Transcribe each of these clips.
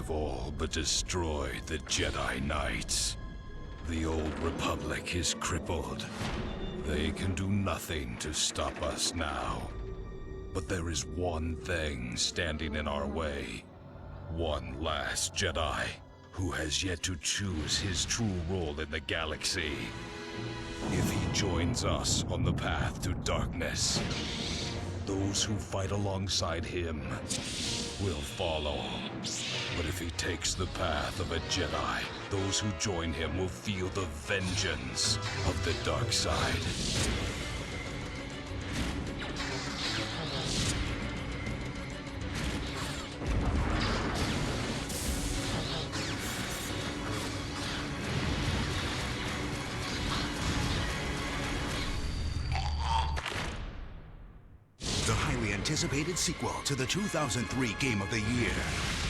have all but destroyed the Jedi Knights. The old Republic is crippled. They can do nothing to stop us now. But there is one thing standing in our way. One last Jedi who has yet to choose his true role in the galaxy. If he joins us on the path to darkness, those who fight alongside him will follow. But if he takes the path of a Jedi, those who join him will feel the vengeance of the dark side. Anticipated sequel to the 2003 Game of the Year.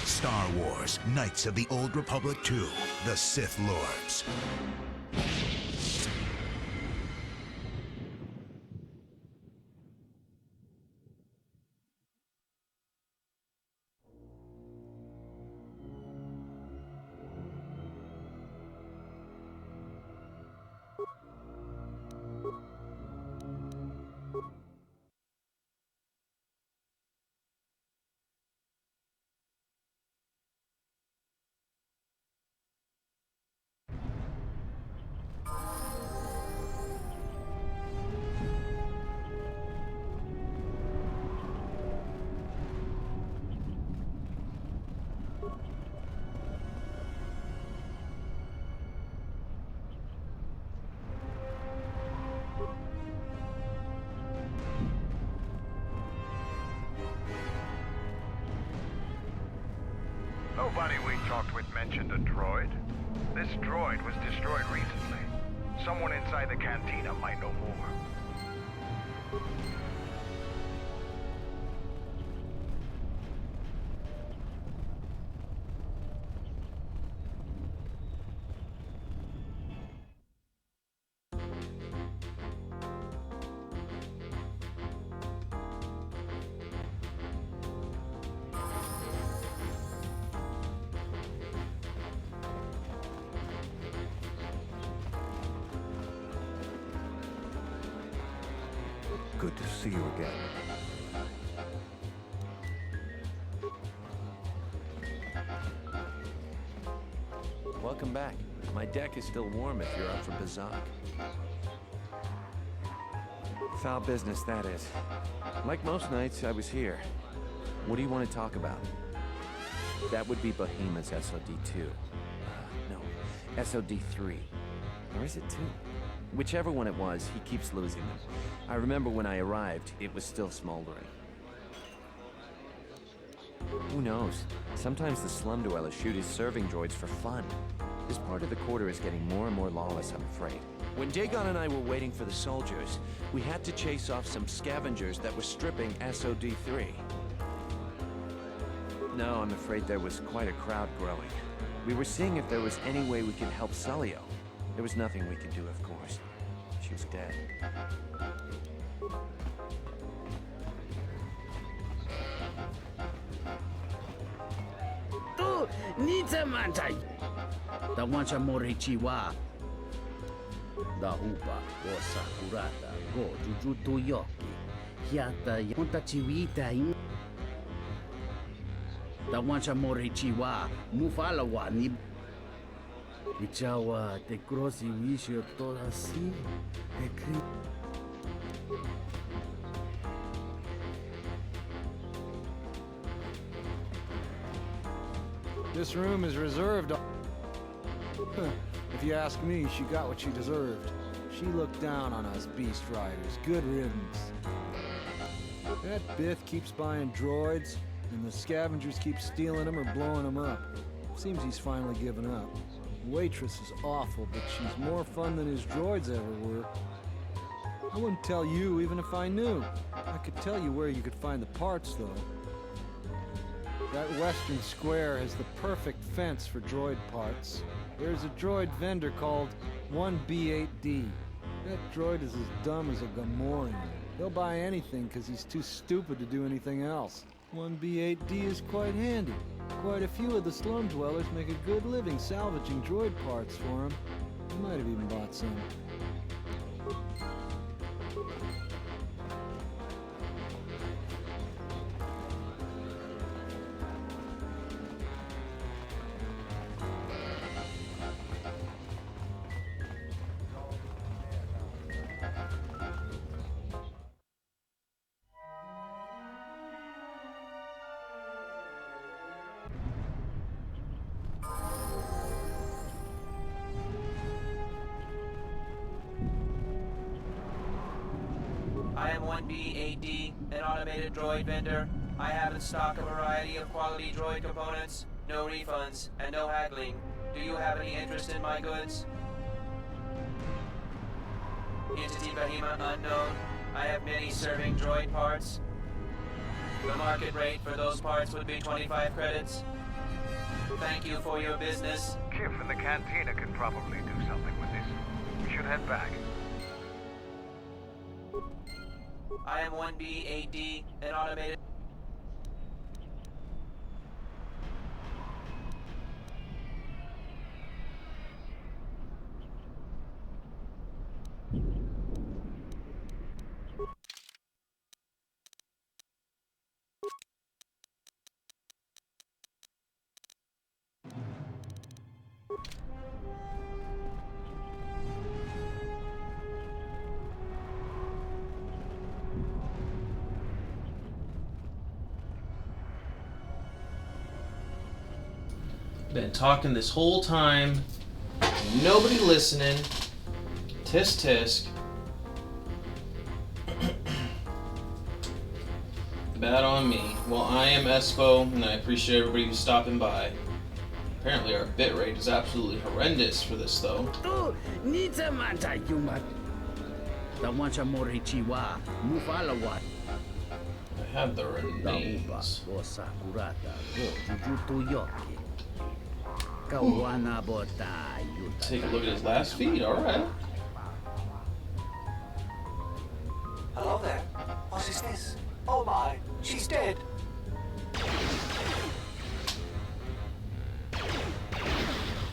Star Wars: Knights of the Old Republic 2, The Sith Lords. Nobody we talked with mentioned a droid. This droid was destroyed recently. Someone inside the cantina might know more. Good to see you again. Welcome back. My deck is still warm if you're up for Bazak. Foul business, that is. Like most nights, I was here. What do you want to talk about? That would be Behemoth's SOD-2. No, SOD-3. Or is it 2? Whichever one it was, he keeps losing them. I remember when I arrived, it was still smoldering. Who knows? Sometimes the slum dwellers shoot his serving droids for fun. This part of the quarter is getting more and more lawless, I'm afraid. When Dagon and I were waiting for the soldiers, we had to chase off some scavengers that were stripping SOD-3. No, I'm afraid there was quite a crowd growing. We were seeing if there was any way we could help Sulio. There was nothing we could do, of course. She was dead. Tu nitamantai. Da wancha morichiwa. Da hupa o sakurata go jujuto yoki. Hiata yonta chiwita in. Da wancha morichiwa mufalawa ni. Ichawa te crossi wisho toda assim. This room is reserved. If you ask me, she got what she deserved. She looked down on us beast riders. Good riddance. That Biff keeps buying droids, and the scavengers keep stealing them or blowing them up. Seems he's finally given up. The waitress is awful, but she's more fun than his droids ever were. I wouldn't tell you even if I knew. I could tell you where you could find the parts, though. That western square has the perfect fence for droid parts. There's a droid vendor called 1B8D. That droid is as dumb as a Gamorrean. They'll buy anything because he's too stupid to do anything else. 1B8D is quite handy. Quite a few of the slum dwellers make a good living salvaging droid parts for him. He might have even bought some. I am 1B8D, an automated droid vendor. I have in stock a variety of quality droid components, no refunds, and no haggling. Do you have any interest in my goods? Entity Behemoth unknown. I have many serving droid parts. The market rate for those parts would be 25 credits. Thank you for your business. Kif and the Cantina can probably do something with this. We should head back. I am 1B8D, an automated... Been talking this whole time, nobody listening. Tisk tisk. Bad on me. Well, I am Espo, and I appreciate everybody who's stopping by. Apparently our bitrate is absolutely horrendous for this, though. Oh, nita mata yumat. Tawancha morichiwa, mufalawa. I have the remains. Go sakurata, go jujutu yoki. Kawana bota yuta. Take a look at his last feed, alright. Hello there. What is this? Oh my, she's dead.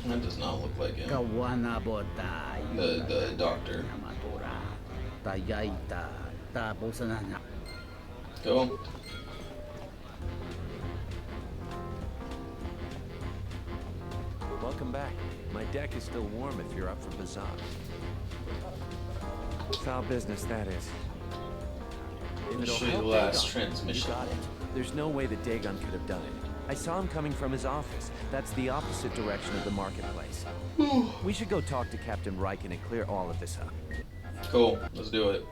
That does not look like him. Kawana bota The doctor. Amatora. Tayaita. Taposanana. Go. Welcome back. My deck is still warm if you're up for Bazaar. Foul business, that is. If it'll Show you the help last Dagon, transmission. You got it. There's no way that Dagon could have done it. I saw him coming from his office. That's the opposite direction of the marketplace. We should go talk to Captain Riken and clear all of this up. Cool, let's do it.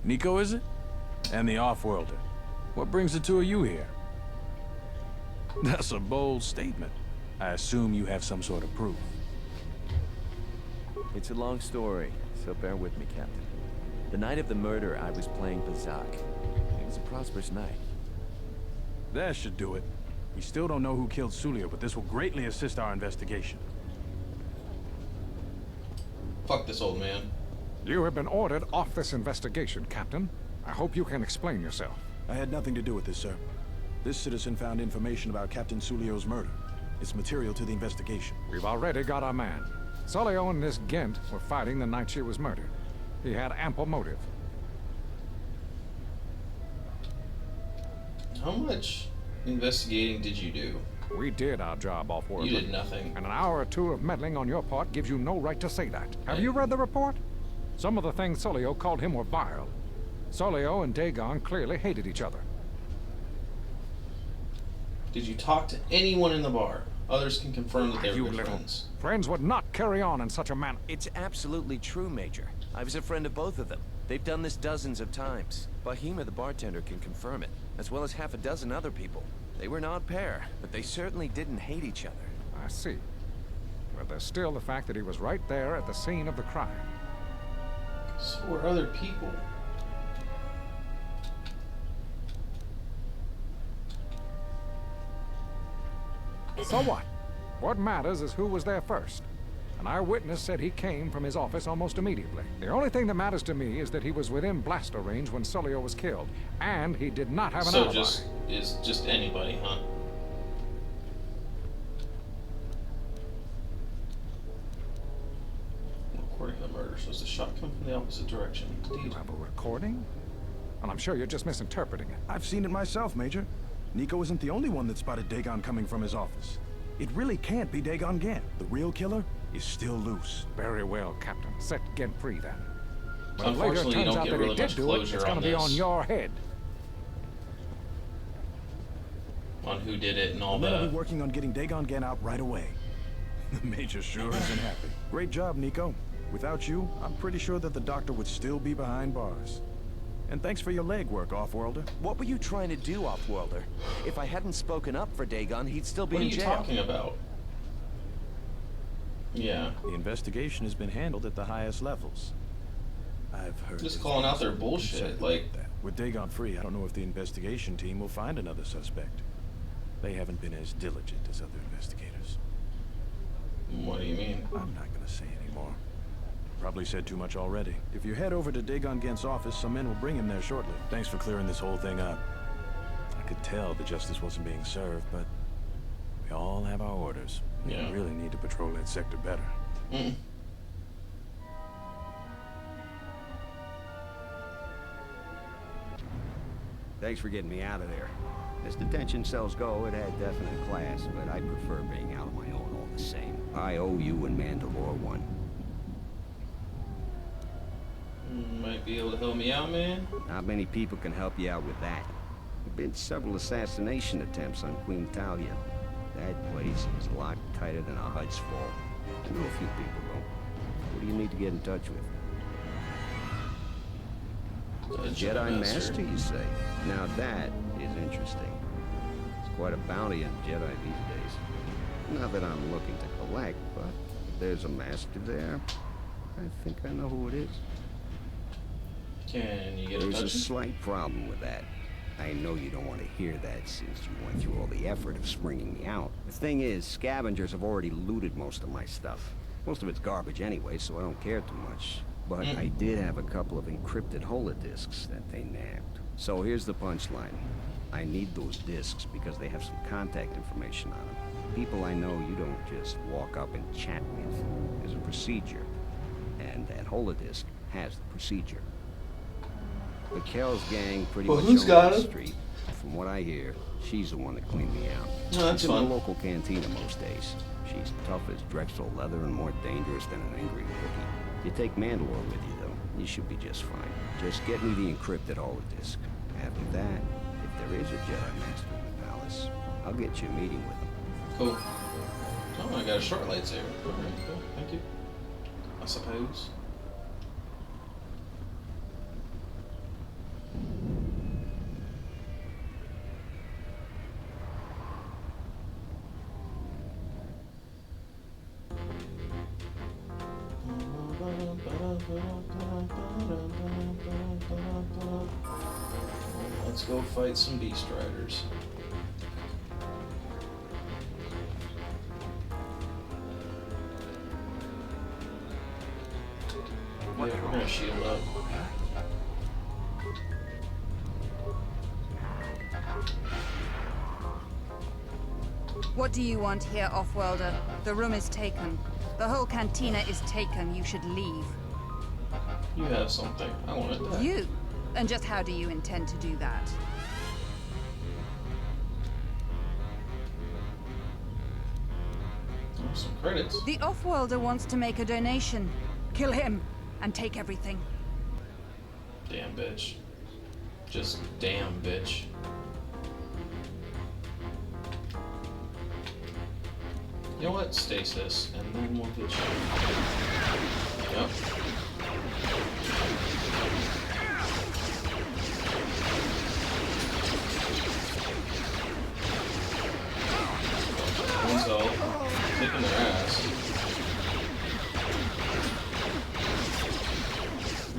Nico, is it? And the Offworlder. What brings the two of you here? That's a bold statement. I assume you have some sort of proof. It's a long story, so bear with me, Captain. The night of the murder, I was playing Bazak. It was a prosperous night. That should do it. We still don't know who killed Sulio, but this will greatly assist our investigation. Fuck this old man. You have been ordered off this investigation, Captain. I hope you can explain yourself. I had nothing to do with this, sir. This citizen found information about Captain Sulio's murder. It's material to the investigation. We've already got our man. Sulio and this Gent were fighting the night she was murdered. He had ample motive. How much investigating did you do? We did our job off-world. You did nothing. And an hour or two of meddling on your part gives you no right to say that. Have you read the report? Some of the things Sulio called him were vile. Sulio and Dagon clearly hated each other. Did you talk to anyone in the bar? Others can confirm that they You were good little friends. friends would not carry on in such a manner. It's absolutely true, Major. I was a friend of both of them. They've done this dozens of times. Bahima, the bartender, can confirm it, as well as half a dozen other people. They were an odd pair, but they certainly didn't hate each other. I see. But there's still the fact that he was right there at the scene of the crime. So were other people. So what? What matters is who was there first. An eyewitness said he came from his office almost immediately. The only thing that matters to me is that he was within blaster range when Sulio was killed, and he did not have an alibi. So just anybody, huh? Recording the murder shows the shot come from the opposite direction. You have a recording? And I'm sure you're just misinterpreting it. I've seen it myself, Major. Nico isn't the only one that spotted Dagon coming from his office. It really can't be Dagon Gant. The real killer is still loose. Very well, Captain. Set Gent free then. But if later it Unfortunately, you turns don't out get that he really did much do it, closure it's going on to be on this. your head. On who did it and all The men will that. be working on getting Dagon Gant out right away. The Major sure isn't happy. Great job, Nico. Without you, I'm pretty sure that the doctor would still be behind bars. And thanks for your legwork, Offworlder. What were you trying to do, Offworlder? If I hadn't spoken up for Dagon, he'd still be What are in you jail. talking about? Yeah. The investigation has been handled at the highest levels. I've heard. Just calling out their bullshit, like... that. With Dagon free, I don't know if the investigation team will find another suspect. They haven't been as diligent as other investigators. What do you mean? I'm not gonna say anymore. Probably said too much already. If you head over to Dagon Gant's office, some men will bring him there shortly. Thanks for clearing this whole thing up. I could tell the justice wasn't being served, but we all have our orders. Yeah. We really need to patrol that sector better. Mm. Thanks for getting me out of there. As detention cells go, it had definite class, but I prefer being out on my own all the same. I owe you and Mandalore one. Might be able to help me out, man. Not many people can help you out with that. There've been several assassination attempts on Queen Talia. That place is a lot tighter than a Hud's Fall. I know a few people, though. What do you need to get in touch with? A Jedi Master, you say? Now that is interesting. It's quite a bounty on Jedi these days. Not that I'm looking to collect, but if there's a Master there, I think I know who it is. Can you get in There's a touch? slight problem with that. I know you don't want to hear that since you went through all the effort of springing me out. The thing is, scavengers have already looted most of my stuff. Most of it's garbage anyway, so I don't care too much. But I did have a couple of encrypted holodisks that they nabbed. So here's the punchline. I need those disks because they have some contact information on them. People I know you don't just walk up and chat with. There's a procedure. And that holodisk has the procedure. The Kells gang pretty much owns the street. From what I hear, she's the one that cleaned me out. No, that's She's in fun. the local cantina most days. She's tough as Drexel leather and more dangerous than an angry Wookiee. You take Mandalore with you, though, you should be just fine. Just get me the encrypted holodisk. After that, if there is a Jedi Master in the palace, I'll get you a meeting with him. Cool. Oh, I got a short lightsaber. Okay, cool. Thank you. I suppose. Let's go fight some Beast Riders. Yeah, we're gonna shield up. What do you want here, Offworlder? The room is taken. The whole cantina is taken. You should leave. You have something. I wanted that. You? And just how do you intend to do that? Oh, some credits. The Offworlder wants to make a donation. Kill him and take everything. Damn bitch. Just damn bitch. You know what? Stasis, and then we'll get you. Yep. One's all kicking their ass.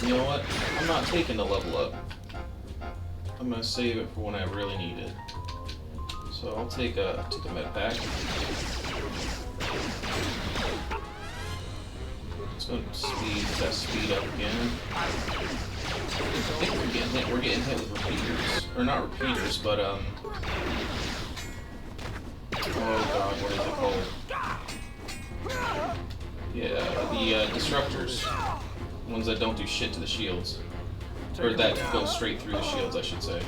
You know what? I'm not taking the level up. I'm gonna save it for when I really need it. So I'll take a med pack. Let's go speed. Got speed up again. I think we're getting hit. We're getting hit with repeaters, or not repeaters, but oh god, what is it called? Yeah, the disruptors, ones that don't do shit to the shields, or that go straight through the shields, I should say.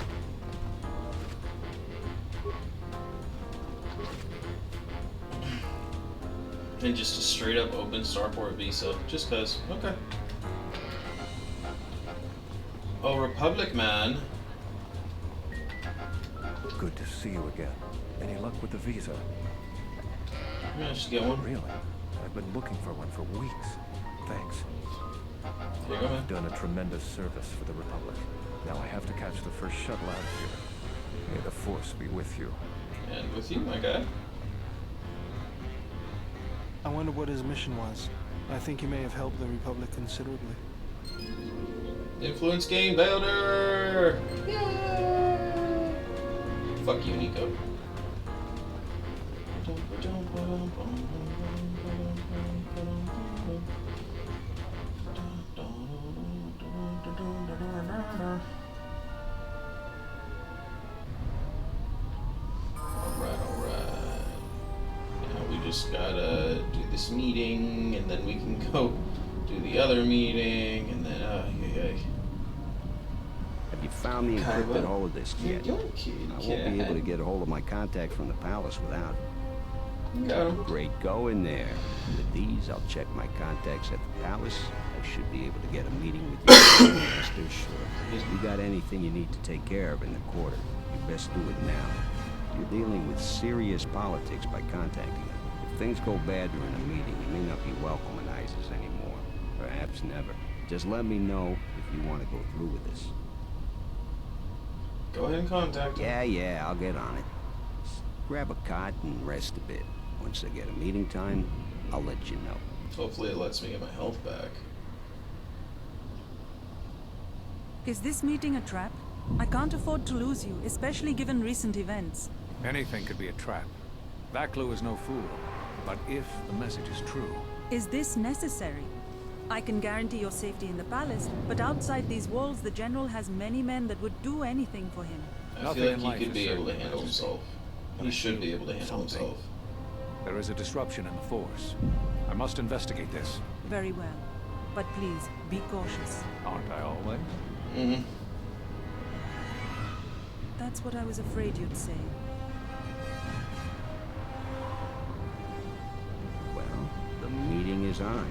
And just a straight up open starport visa, just cause. Okay. Oh, Republic man. Good to see you again. Any luck with the visa? Yeah, just get one. Really? I've been looking for one for weeks. Thanks. Here you go, man. You've done a tremendous service for the Republic. Now I have to catch the first shuttle out of here. May the Force be with you. And with you, my guy. I wonder what his mission was. I think he may have helped the Republic considerably. Influence game builder! Yay! Fuck you, Nico. Just gotta do this meeting, and then we can go do the other meeting, and then Have you found the encrypted holodesk yet? I won't be able to get a hold of my contact from the palace without it. Got him. Great going there. With these, I'll check my contacts at the palace. I should be able to get a meeting with you, Master. Sure. If you got anything you need to take care of in the quarter, you best do it now. You're dealing with serious politics by contacting them. If things go bad during a meeting, you may not be welcome in ISIS anymore. Perhaps never. Just let me know if you want to go through with this. Go ahead and contact him. Yeah, I'll get on it. Just grab a cot and rest a bit. Once I get a meeting time, I'll let you know. Hopefully it lets me get my health back. Is this meeting a trap? I can't afford to lose you, especially given recent events. Anything could be a trap. That clue is no fool. But if the message is true... Is this necessary? I can guarantee your safety in the palace, but outside these walls, the General has many men that would do anything for him. I feel like he could be able to handle himself. He should be able to handle himself. There is a disruption in the Force. I must investigate this. Very well. But please, be cautious. Aren't I always? Mm-hmm. That's what I was afraid you'd say. The meeting is on.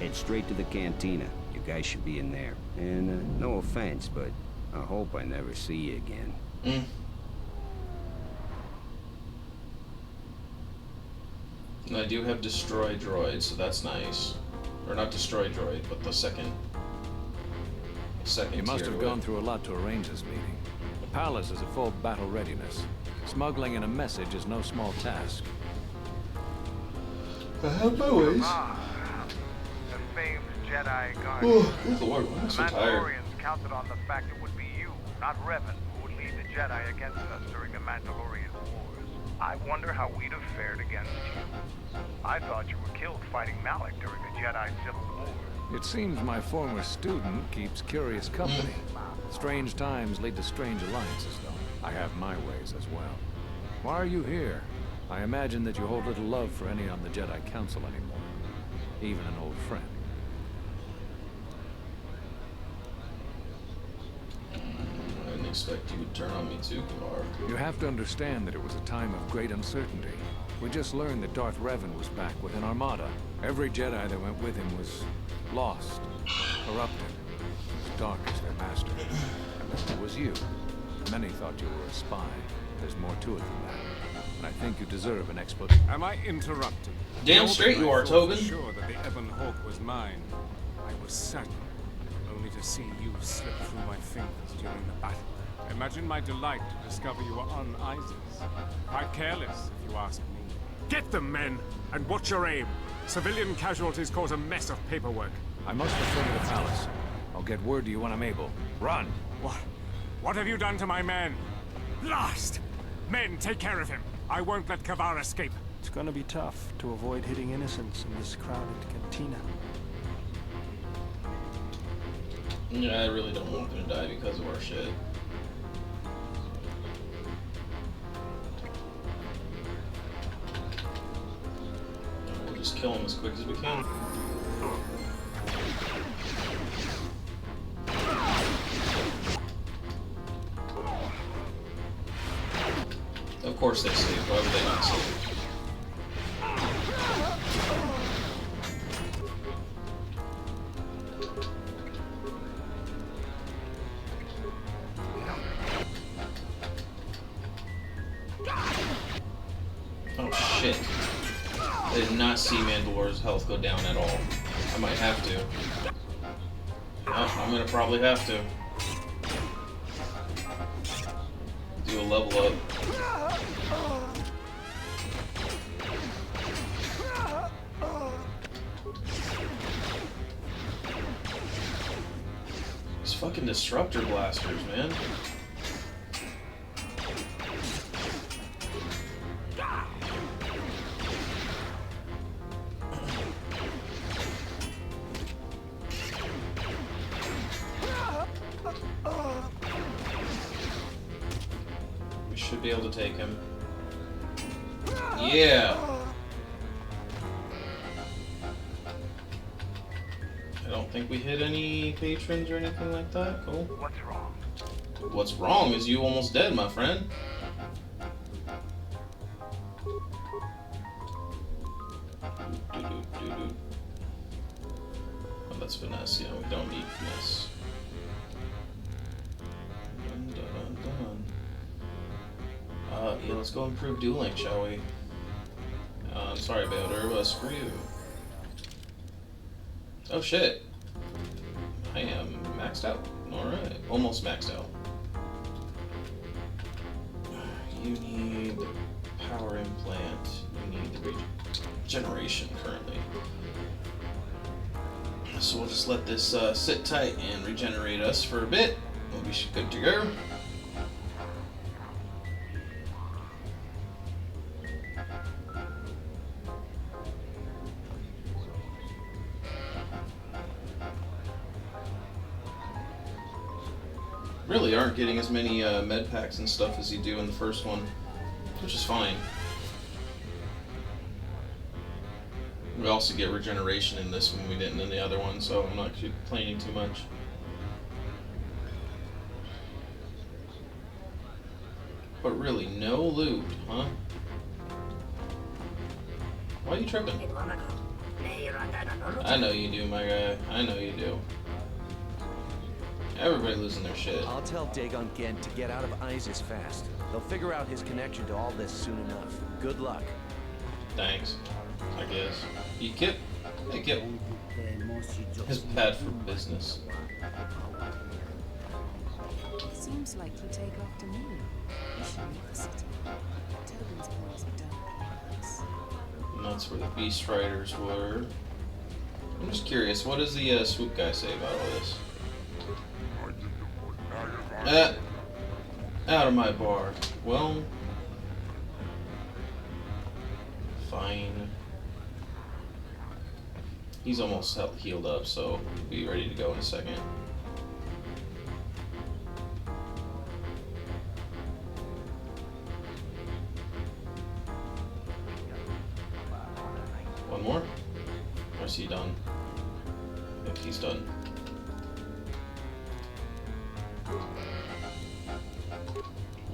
Head straight to the cantina. You guys should be in there. And no offense, but I hope I never see you again. And I do have destroy droid, so that's nice. Or not destroy droid, but the second You must have gone through a lot to arrange this meeting. The palace is at full battle readiness. Smuggling in a message is no small task. I have my ways. The famed Jedi Guardian. Oh, good lord, I'm so tired. Mandalorians counted on the fact it would be you, not Revan, who would lead the Jedi against us during the Mandalorian Wars. I wonder how we'd have fared against you. I thought you were killed fighting Malik during the Jedi Civil War. It seems my former student keeps curious company. Strange times lead to strange alliances, though. I have my ways as well. Why are you here? I imagine that you hold little love for any on the Jedi Council anymore. Even an old friend. I didn't expect you would turn on me too, KotOR. You have to understand that it was a time of great uncertainty. We just learned that Darth Revan was back with an armada. Every Jedi that went with him was lost, corrupted, as dark as their master. And then there was you. Many thought you were a spy. There's more to it than that. And I think you deserve an explanation. Am I interrupted? Damn straight you are, Tobin. Sure that the Ebon Hawk was mine. I was certain, only to see you slip through my fingers during the battle. Imagine my delight to discover you were on Isis. Quite careless, if you ask me. Get them, men, and watch your aim. Civilian casualties cause a mess of paperwork. I must return to the palace. I'll get word to you when I'm able. Run! What have you done to my men? Blast! Men, take care of him. I won't let KotOR escape. It's gonna be tough to avoid hitting innocents in this crowded cantina. Yeah, I really don't want them to die because of our shit. We'll just kill them as quick as we can. Of course they save. Why would they not save? Oh shit. I did not see Mandalore's health go down at all. I might have to. Oh, I'm gonna probably have to. Do a level up. These fucking disruptor blasters, man. We should be able to take him. Yeah! I don't think we hit any patrons or anything like that. Cool. What's wrong? What's wrong is you almost dead, my friend. Oh, that's finesse. Yeah, we don't need finesse. Yeah, let's go improve dueling, shall we? Sorry about her, but screw you. Oh shit. I am maxed out. Alright, almost maxed out. You need the power implant. You need the regeneration currently. So we'll just let this sit tight and regenerate us for a bit. We'll be good to go. Really aren't getting as many med packs and stuff as you do in the first one, which is fine. We also get regeneration in this one we didn't in the other one, so I'm not complaining too much. But really, no loot, huh? Why are you tripping? I know you do, my guy. I know you do. Everybody losing their shit. I'll tell Dagon Gent to get out of Isis fast. They'll figure out his connection to all this soon enough. Good luck. Thanks, I guess. You Kip? Hey, Kip. It's bad for business. It seems like you take after me. Mission of the city. Tobin's boys are done. And that's where the Beast Riders were. I'm just curious, what does the swoop guy say about all this? Out of my bar. Well, fine. He's almost healed up, so he'll be ready to go in a second. One more? Or is he done? I think he's done.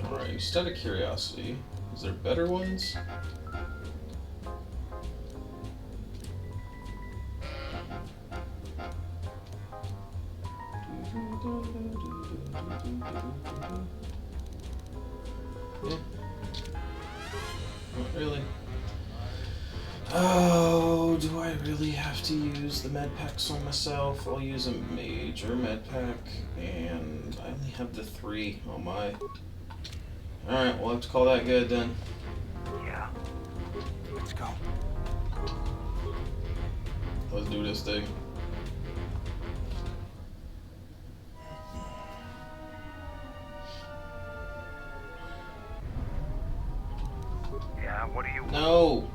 Alright, just out of curiosity, is there better ones? Yeah. Not really. Oh, do I really have to use the med packs on myself? I'll use a major med pack, and I only have the 3. Oh my. Alright, we'll have to call that good then. Yeah. Let's go. Let's do this thing. Yeah, what do you want? No!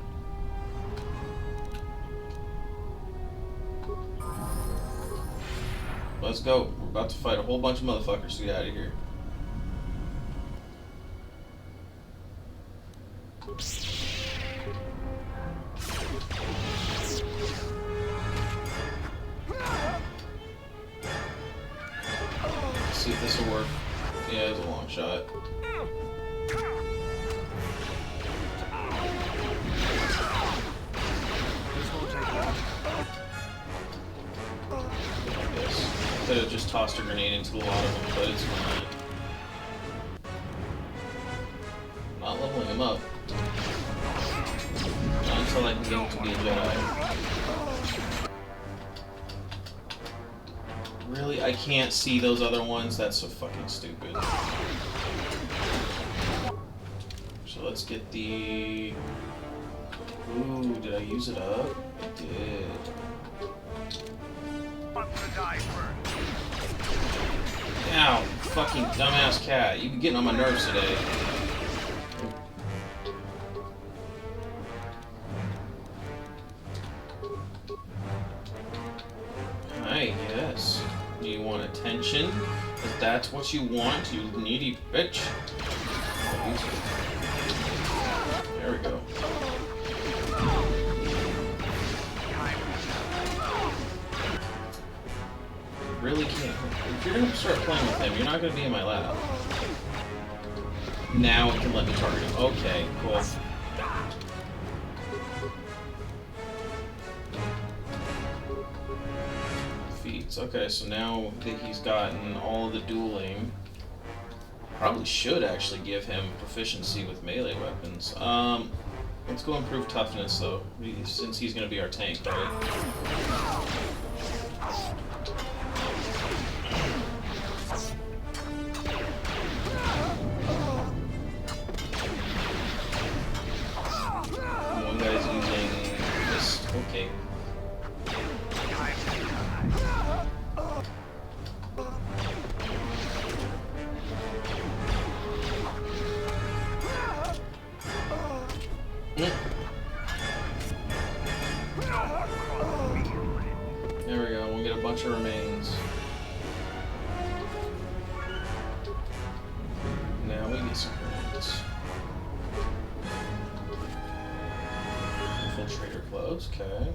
let's go. We're about to fight a whole bunch of motherfuckers to get out of here. Let's see if this will work. Yeah, it's a long shot. Could have just tossed a grenade into a lot of them, but it's fine. Not leveling him up. Not until I can get him to be a Jedi. Really? I can't see those other ones? That's so fucking stupid. So let's get the... Ooh, did I use it up? I did. Ow, fucking dumbass cat. You've been getting on my nerves today. Hi, yes. Do you want attention? If that's what you want, you needy bitch. There we go. Really can't. If you're gonna start playing with him, you're not gonna be in my lap. Now it can let me target him. Okay, cool. Feats. Okay, so now that he's gotten all of the dueling, probably should actually give him proficiency with melee weapons. Let's go improve toughness though, since he's gonna be our tank, right? Okay. There we go, we'll get a bunch of remains. Now we get some remains. Infiltrator clothes, okay.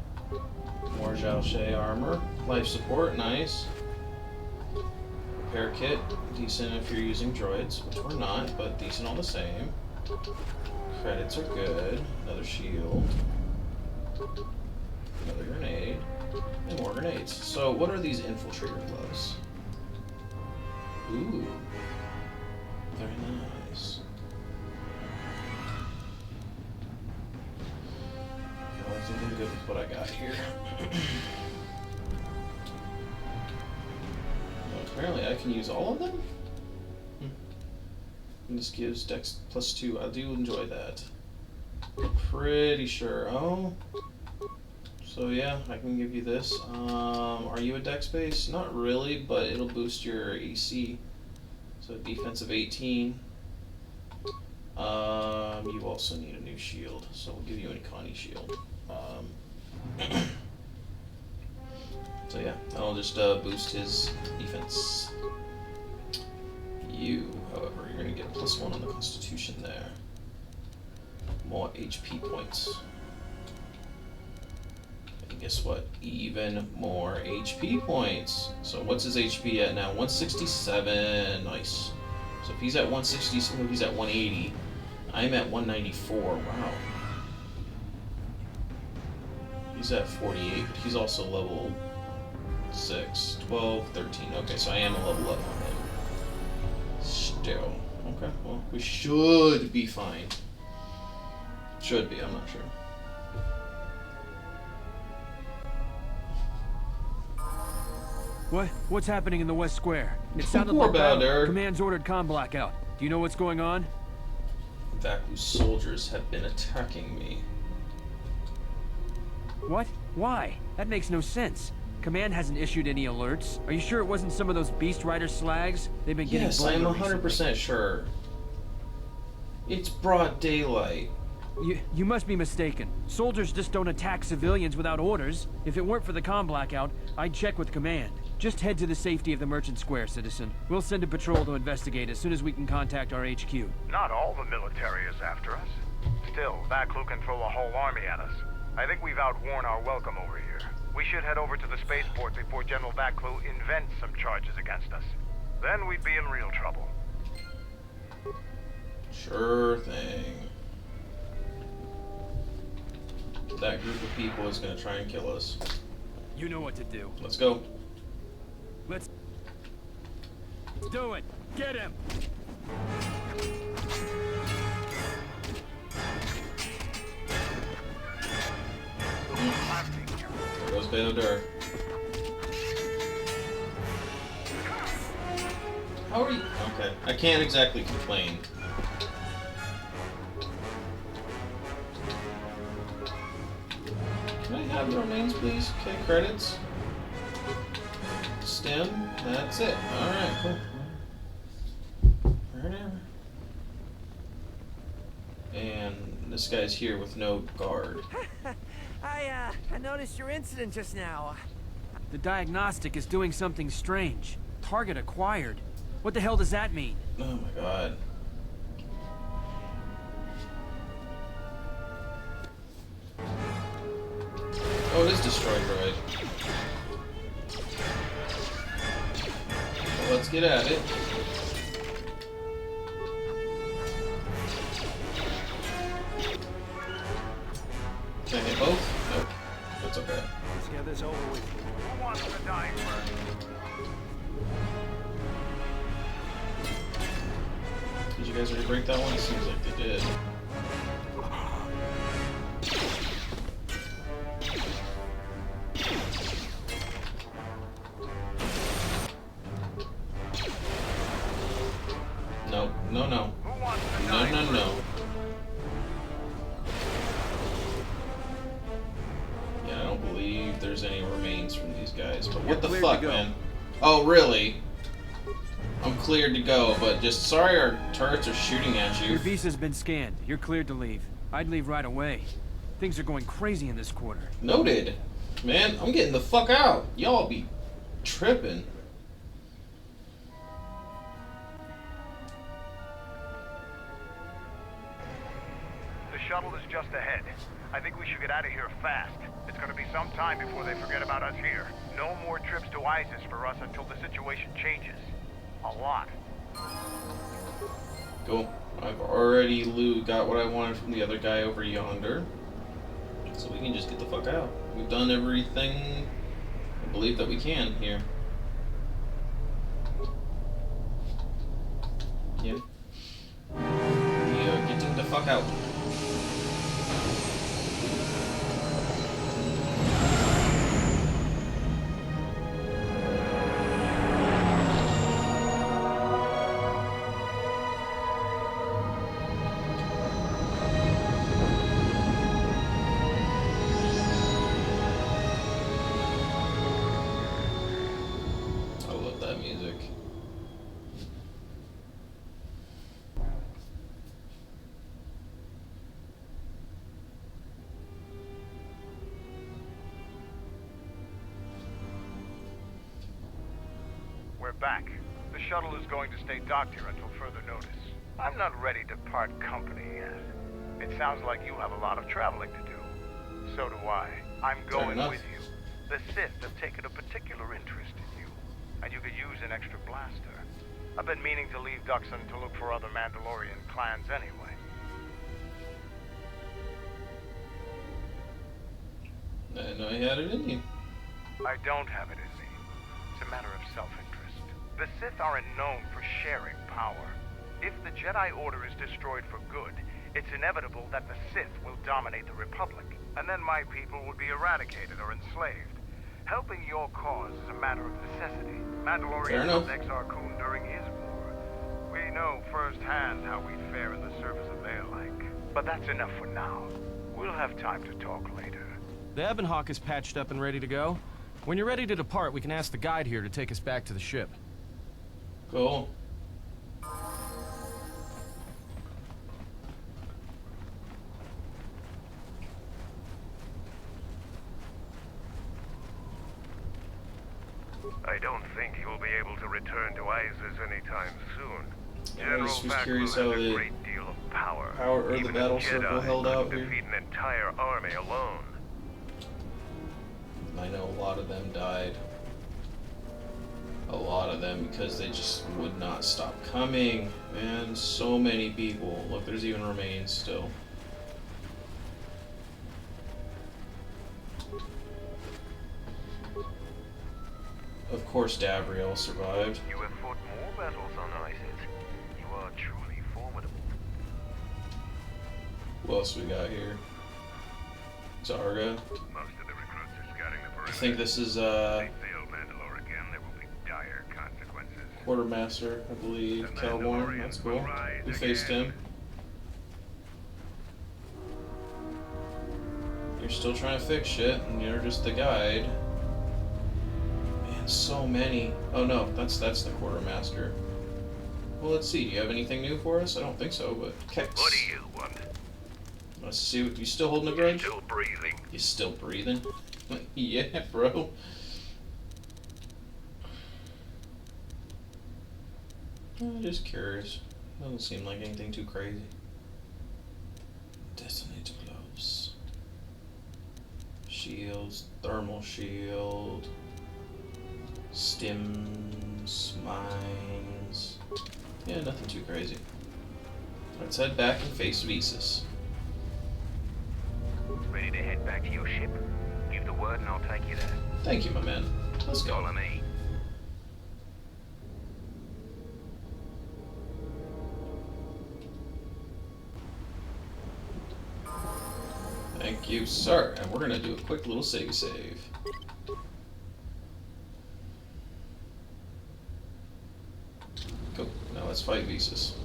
More Xiaoshe armor. Life support, nice. Repair kit, decent if you're using droids, which we're not, but decent all the same. Credits are good. Another shield. Another grenade. And more grenades. So what are these infiltrator gloves? Ooh. Very nice. I think I'm good with what I got here. Well, apparently I can use all of them? And this gives Dex +2. I do enjoy that. Pretty sure. Oh. So yeah, I can give you this. Are you a Dex base? Not really, but it'll boost your AC. So defensive 18. You also need a new shield, so we'll give you an Connie shield. So yeah, that'll just boost his defense. You, however, you're gonna get +1 on the Constitution there. More HP points. And guess what? Even more HP points. So what's his HP at now? 167. Nice. So if he's at 160, he's at 180. I'm at 194. Wow. He's at 48, but he's also level 6, 12, 13. Okay, so I am a level up on him. Still. Okay, well, we should be fine. Should be, I'm not sure. What's happening in the West Square? It sounded Poor like Balder. Command's ordered comm blackout. Do you know what's going on? Vacu's soldiers have been attacking me. What? Why? That makes no sense. Command hasn't issued any alerts. Are you sure it wasn't some of those Beast Rider slags? They've been getting Yes, I'm bolder 100% recently. sure. It's broad daylight. You must be mistaken. Soldiers just don't attack civilians without orders. If it weren't for the comm blackout, I'd check with Command. Just head to the safety of the Merchant Square, citizen. We'll send a patrol to investigate as soon as we can contact our HQ. Not all the military is after us. Still, that crew can throw a whole army at us. I think we've outworn our welcome over here. We should head over to the spaceport before General Vaklu invents some charges against us. Then we'd be in real trouble. Sure thing. That group of people is gonna try and kill us. You know what to do. Let's go. Let's do it. Get him. There goes KotOR. How are you? Okay, I can't exactly complain. Can I have the remains, please? Okay, credits. Stem. That's it. Alright, cool. Whatever. And this guy's here with no guard. I noticed your incident just now. The diagnostic is doing something strange. Target acquired. What the hell does that mean? Oh my god. Oh, it is destroyed, right? Well, let's get at it. Can I hit both? Nope. That's okay. Let's get this over with. Who wants to die first? Did you guys already break that one? It seems like they did. No, no, no. No, no, no. Yeah, I don't believe there's any remains from these guys. But what the fuck, man? Oh, really? I'm cleared to go, but just sorry our turrets are shooting at you. Your visa's been scanned. You're cleared to leave. I'd leave right away. Things are going crazy in this quarter. Noted. Man, I'm getting the fuck out. Y'all be tripping. The shuttle is just ahead. I think we should get out of here fast. It's gonna be some time before they forget about us here. No more trips to ISIS for us until the situation changes. A lot. Cool. I've already got what I wanted from the other guy over yonder. So we can just get the fuck out. We've done everything I believe that we can here. Yeah. We are getting the fuck out. We're back. The shuttle is going to stay docked here until further notice. I'm not ready to part company yet. It sounds like you have a lot of traveling to do. So do I. I'm going with you. The Sith have taken a particular interest in you, and you could use an extra blaster. I've been meaning to leave Duxon to look for other Mandalorian clans anyway. I didn't know you had it in you. I don't have it in me. It's a matter of self-interest. The Sith aren't known for sharing power. If the Jedi Order is destroyed for good, it's inevitable that the Sith will dominate the Republic, and then my people will be eradicated or enslaved. Helping your cause is a matter of necessity. Mandalorian helped Exar Kun during his war. We know firsthand how we fare in the service of their like. But that's enough for now. We'll have time to talk later. The Ebon Hawk is patched up and ready to go. When you're ready to depart, we can ask the guide here to take us back to the ship. Cool. I don't think you'll be able to return to Isis anytime soon. I just was curious how has a the great deal of power. or the Even battle a circle Jedi held out couldn't here. defeat an entire army alone. I know a lot of them died. A lot of them because they just would not stop coming. Man, so many people. Look, there's even remains still. Of course, Gabrielle survived. You have fought more battles on Isis. You are truly formidable. What else we got here? Zarga. Most of the recruits are scouting the perimeter. I think this is If they fail Mandalore again, there will be dire consequences. Quartermaster, I believe. Kelborn, that's cool. We faced him. You're still trying to fix shit, and you're just the guide. Man, so many. Oh no, that's the quartermaster. Well, let's see. Do you have anything new for us? I don't think so, but Kex. What do you want? Let's see. You still holding a grudge? Still breathing. You still breathing? Yeah, bro. I'm just curious. Doesn't seem like anything too crazy. Detonator gloves. Shields, thermal shield. Stims, mines. Yeah, nothing too crazy. Let's head back and face Visas. Ready to head back to your ship? Give the word and I'll take you there. Thank you, my man. Let's go. Follow me. Thank you, sir. And we're gonna do a quick little save. Cool. Now let's fight Visas.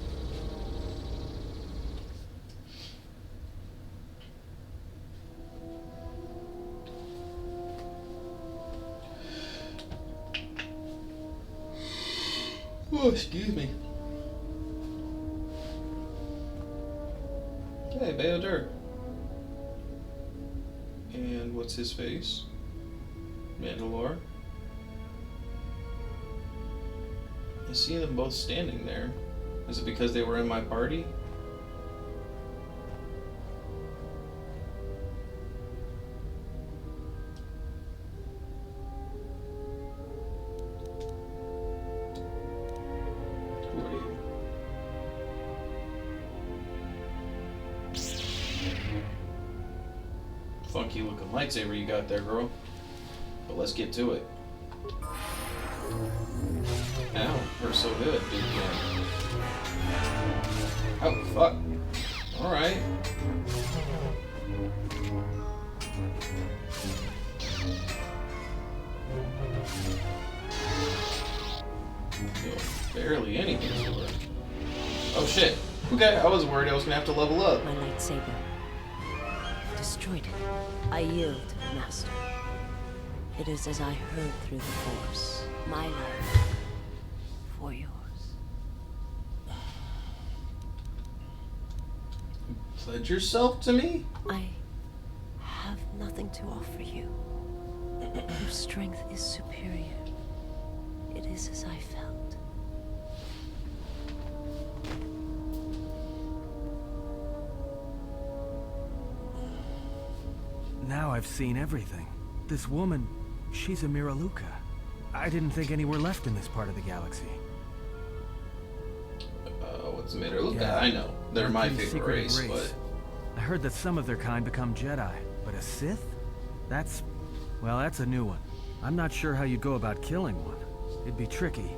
Oh, excuse me. Hey, Bayodur. And what's his face? Mandalore. I see them both standing there. Is it because they were in my party? Who are you? Funky looking lightsaber you got there, girl. But let's get to it. Ow, hurts so good, dude. Oh, fuck. Alright. Barely anything to her. Oh shit. Okay, I was worried I was gonna have to level up. My lightsaber. Destroyed it. I yield, Master. It is as I heard through the Force. My life for yours. Pledge yourself to me? I have nothing to offer you. Your strength is superior. It is as I felt. Now I've seen everything. This woman, she's a Miraluka. I didn't think any were left in this part of the galaxy. What's a Miraluka? Yeah, I know. They're my pretty favorite secretive race, but... I heard that some of their kind become Jedi, but a Sith? That's... well, that's a new one. I'm not sure how you'd go about killing one. It'd be tricky.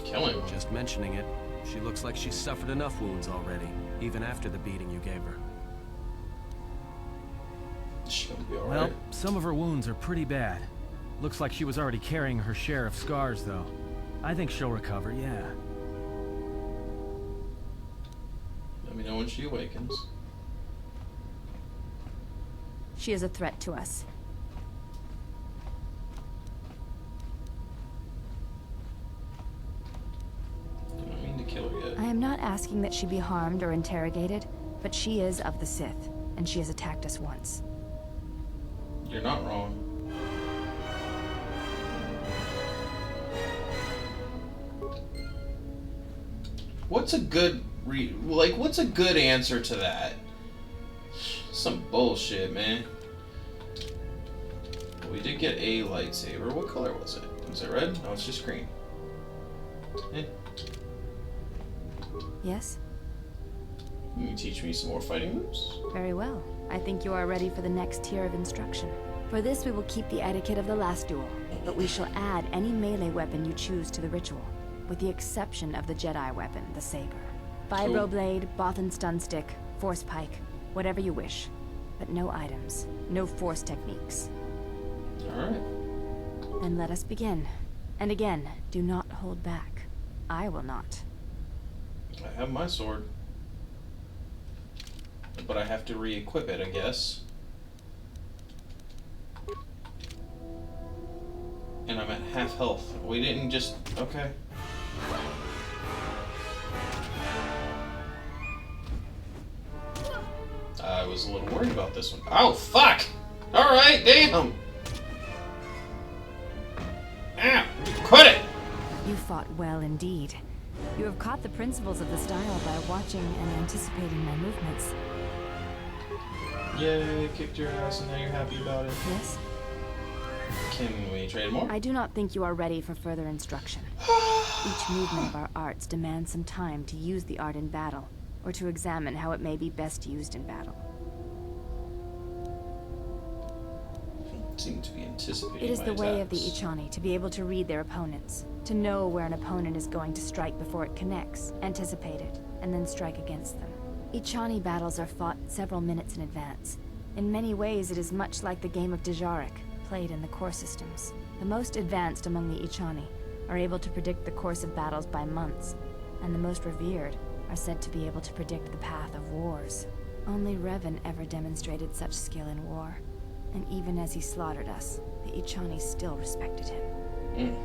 Killing one? Just mentioning it. She looks like she's suffered enough wounds already, even after the beating you gave her. She'll be alright. Well, some of her wounds are pretty bad. Looks like she was already carrying her share of scars, though. I think she'll recover, yeah. Let me know when she awakens. She is a threat to us. I don't mean to kill her yet. I am not asking that she be harmed or interrogated, but she is of the Sith, and she has attacked us once. You're not wrong. What's a good what's a good answer to that? Some bullshit, man. Well, we did get a lightsaber. What color was it? Was it red? No, it's just green. Eh. Yes? Can you teach me some more fighting moves? Very well. I think you are ready for the next tier of instruction. For this, we will keep the etiquette of the last duel, but we shall add any melee weapon you choose to the ritual, with the exception of the Jedi weapon, the saber. Vibroblade, Bothan stun stick, force pike, whatever you wish. But no items, no force techniques. Alright. Then let us begin. And again, do not hold back. I will not. I have my sword. But I have to re-equip it, I guess. And I'm at half health. We didn't just... Okay. I was a little worried about this one. Oh, fuck! Alright, damn! Ah, quit it! You fought well indeed. You have caught the principles of the style by watching and anticipating my movements. Yay, kicked your ass and now you're happy about it. Yes? Can we trade more? I do not think you are ready for further instruction. Each movement of our arts demands some time to use the art in battle, or to examine how it may be best used in battle. Seem to be anticipating. It is the way of the attacks. Ichani to be able to read their opponents, to know where an opponent is going to strike before it connects, anticipate it, and then strike against them. Ichani battles are fought several minutes in advance. In many ways, it is much like the game of Dejarik, played in the core systems. The most advanced among the Ichani are able to predict the course of battles by months, and the most revered are said to be able to predict the path of wars. Only Revan ever demonstrated such skill in war, and even as he slaughtered us, the Ichani still respected him.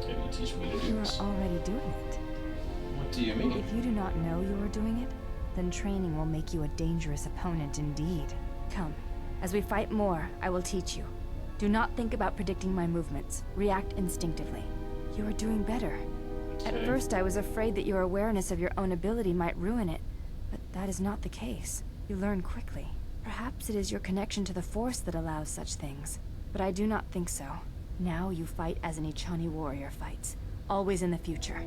Can you teach me to do You this? are already doing it. What do you mean? If you do not know you are doing it, then training will make you a dangerous opponent indeed. Come, as we fight more, I will teach you. Do not think about predicting my movements. React instinctively. You are doing better. At Okay. first, I was afraid that your awareness of your own ability might ruin it, but that is not the case. You learn quickly. Perhaps it is your connection to the Force that allows such things, but I do not think so. Now you fight as an Ichani warrior fights, always in the future.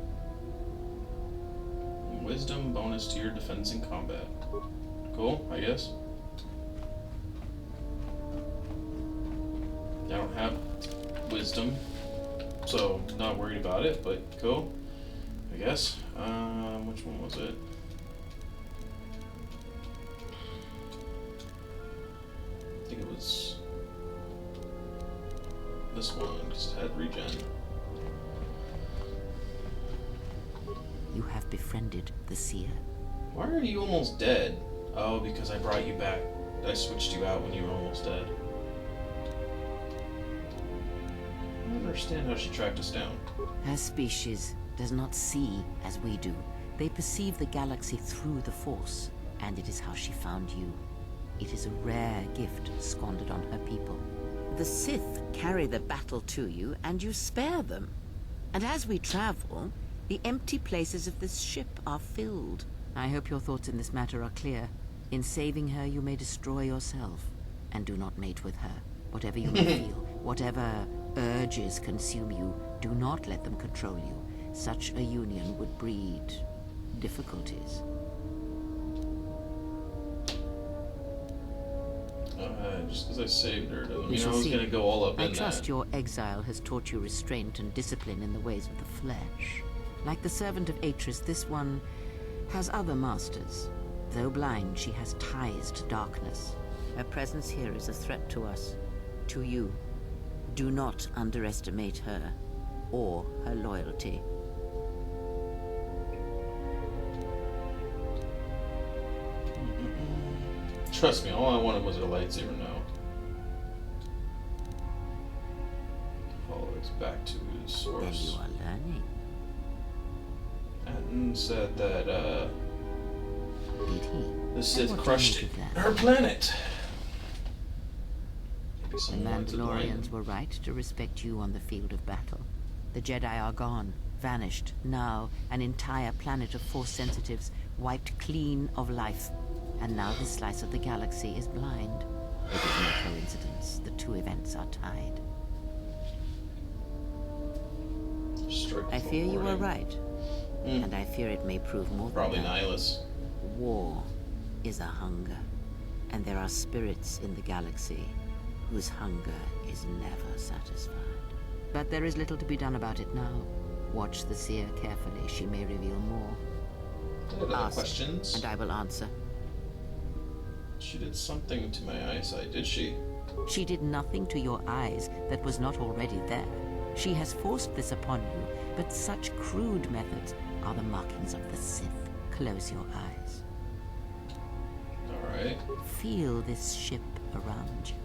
Wisdom bonus to your defense in combat. Cool, I guess. I don't have wisdom, so not worried about it, but cool, I guess. Which one was it? I think it was this one, because it had regen. You have befriended the Seer. Why are you almost dead? Oh, because I brought you back. I switched you out when you were almost dead. I don't understand how she tracked us down. Her species does not see as we do. They perceive the galaxy through the Force, and it is how she found you. It is a rare gift squandered on her people. The Sith carry the battle to you, and you spare them. And as we travel, the empty places of this ship are filled. I hope your thoughts in this matter are clear. In saving her, you may destroy yourself, and do not mate with her. Whatever you may feel, whatever urges consume you, do not let them control you. Such a union would breed difficulties. Just because I saved her doesn't We mean I shall was see. going to go all up I in trust that. your exile has taught you restraint and discipline in the ways of the flesh. Like the servant of Atris, this one has other masters. Though blind, she has ties to darkness. Her presence here is a threat to us, to you. Do not underestimate her, or her loyalty. Trust me, all I wanted was a lightsaber now. Follow it back to his source. Then you are learning. And said that, the Sith What do you crushed make of that? her planet. Maybe The someone wanted to blame Mandalorians were right to respect you on the field of battle. The Jedi are gone, vanished. Now, an entire planet of Force sensitives wiped clean of life. And now this slice of the galaxy is blind. It is no coincidence. The two events are tied. I fear you were right. And I fear it may prove more Probably than that. Nihilus. War is a hunger. And there are spirits in the galaxy whose hunger is never satisfied. But there is little to be done about it now. Watch the seer carefully. She may reveal more. I have other Ask, questions. and I will answer. She did something to my eyesight, did she? She did nothing to your eyes that was not already there. She has forced this upon you, but such crude methods are the markings of the Sith. Close your eyes. Alright. Feel this ship around you.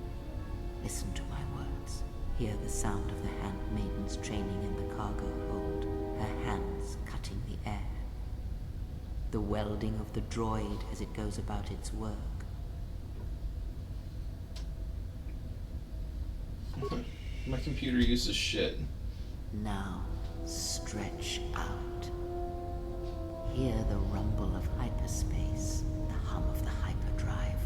Listen to my words. Hear the sound of the handmaidens training in the cargo hold, her hands cutting the air. The welding of the droid as it goes about its work. My computer uses shit. Now, stretch out. Hear the rumble of hyperspace, the hum of the hyperdrive.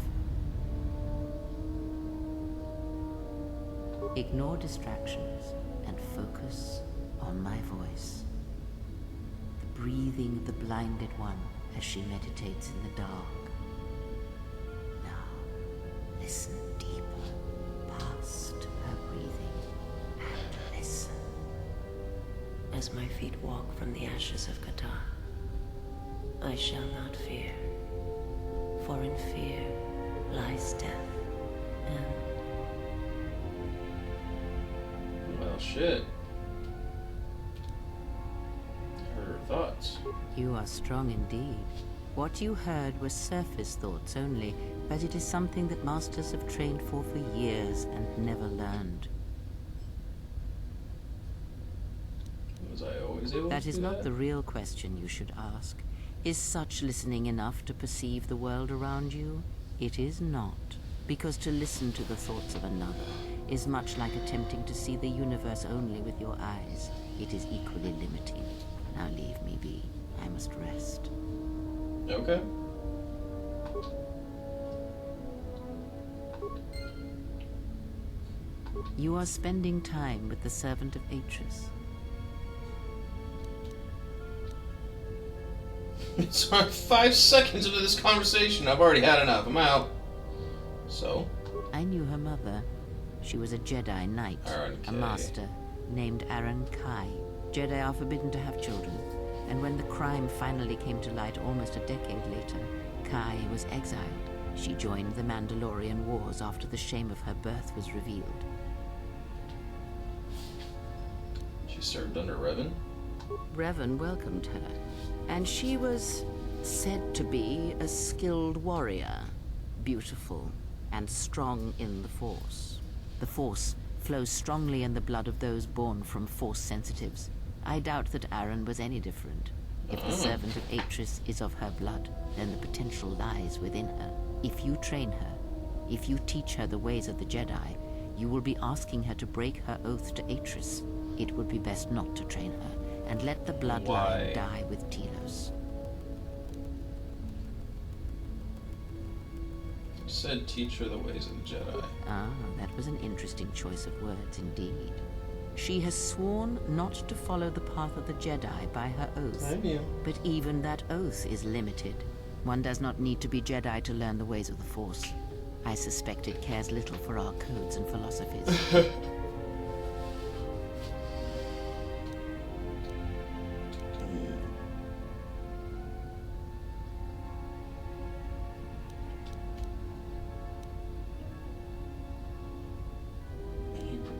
Ignore distractions and focus on my voice. The breathing of the blinded one as she meditates in the dark. Now, listen deeper, past her breathing, and listen. As my feet walk from the ashes of KotOR, I shall not fear, for in fear lies death, and... Well, shit. Her thoughts. You are strong indeed. What you heard was surface thoughts only, but it is something that masters have trained for years and never learned. Was I always able That to is do not that? the real question you should ask. Is such listening enough to perceive the world around you? It is not, because to listen to the thoughts of another is much like attempting to see the universe only with your eyes. It is equally limiting. Now leave me be. I must rest. Okay. You are spending time with the servant of Atris. It's 5 seconds into this conversation. I've already had enough. I'm out. So? I knew her mother. She was a Jedi Knight, a master, named Aaron Kai. Jedi are forbidden to have children, and when the crime finally came to light almost a decade later, Kai was exiled. She joined the Mandalorian Wars after the shame of her birth was revealed. She served under Revan? Revan welcomed her, and she was said to be a skilled warrior, beautiful and strong in the Force. The Force flows strongly in the blood of those born from Force sensitives. I doubt that Aaron was any different. If the servant of Atris is of her blood, then the potential lies within her. If you train her, if you teach her the ways of the Jedi, you will be asking her to break her oath to Atris. It would be best not to train her, and let the bloodline die with Telos. Said teach her the ways of the Jedi. Ah, that was an interesting choice of words indeed. She has sworn not to follow the path of the Jedi by her oath. I knew. But even that oath is limited. One does not need to be Jedi to learn the ways of the Force. I suspect it cares little for our codes and philosophies.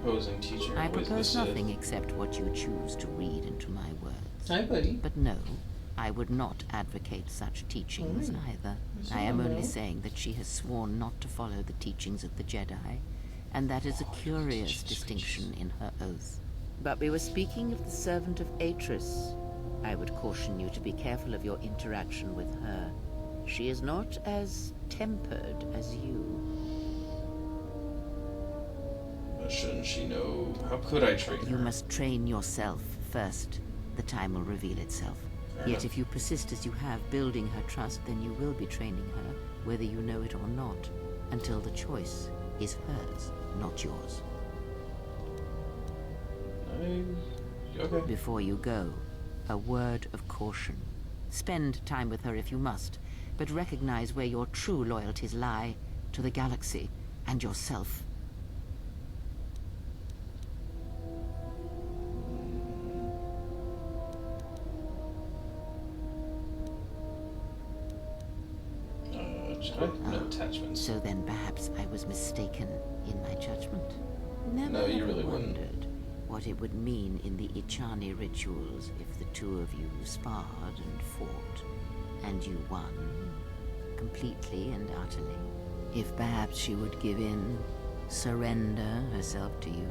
Proposing teaching her I ways of the propose Sith. nothing except what you choose to read into my words. Hi, buddy. But no, I would not advocate such teachings either. I am only saying that she has sworn not to follow the teachings of the Jedi, and that is a curious distinction in her oath. But we were speaking of the servant of Atris. I would caution you to be careful of your interaction with her. She is not as tempered as you. But shouldn't she know? How could I train her? You must train yourself first. The time will reveal itself. Yet if you persist as you have, building her trust, then you will be training her, whether you know it or not, until the choice is hers, not yours. Okay. Before you go, a word of caution. Spend time with her if you must, but recognize where your true loyalties lie, to the galaxy and yourself. No attachments. So then perhaps I was mistaken in my judgment. Never No, you really wondered wouldn't. what it would mean in the Ichani rituals if the two of you sparred and fought, and you won, completely and utterly. If perhaps she would give in, surrender herself to you.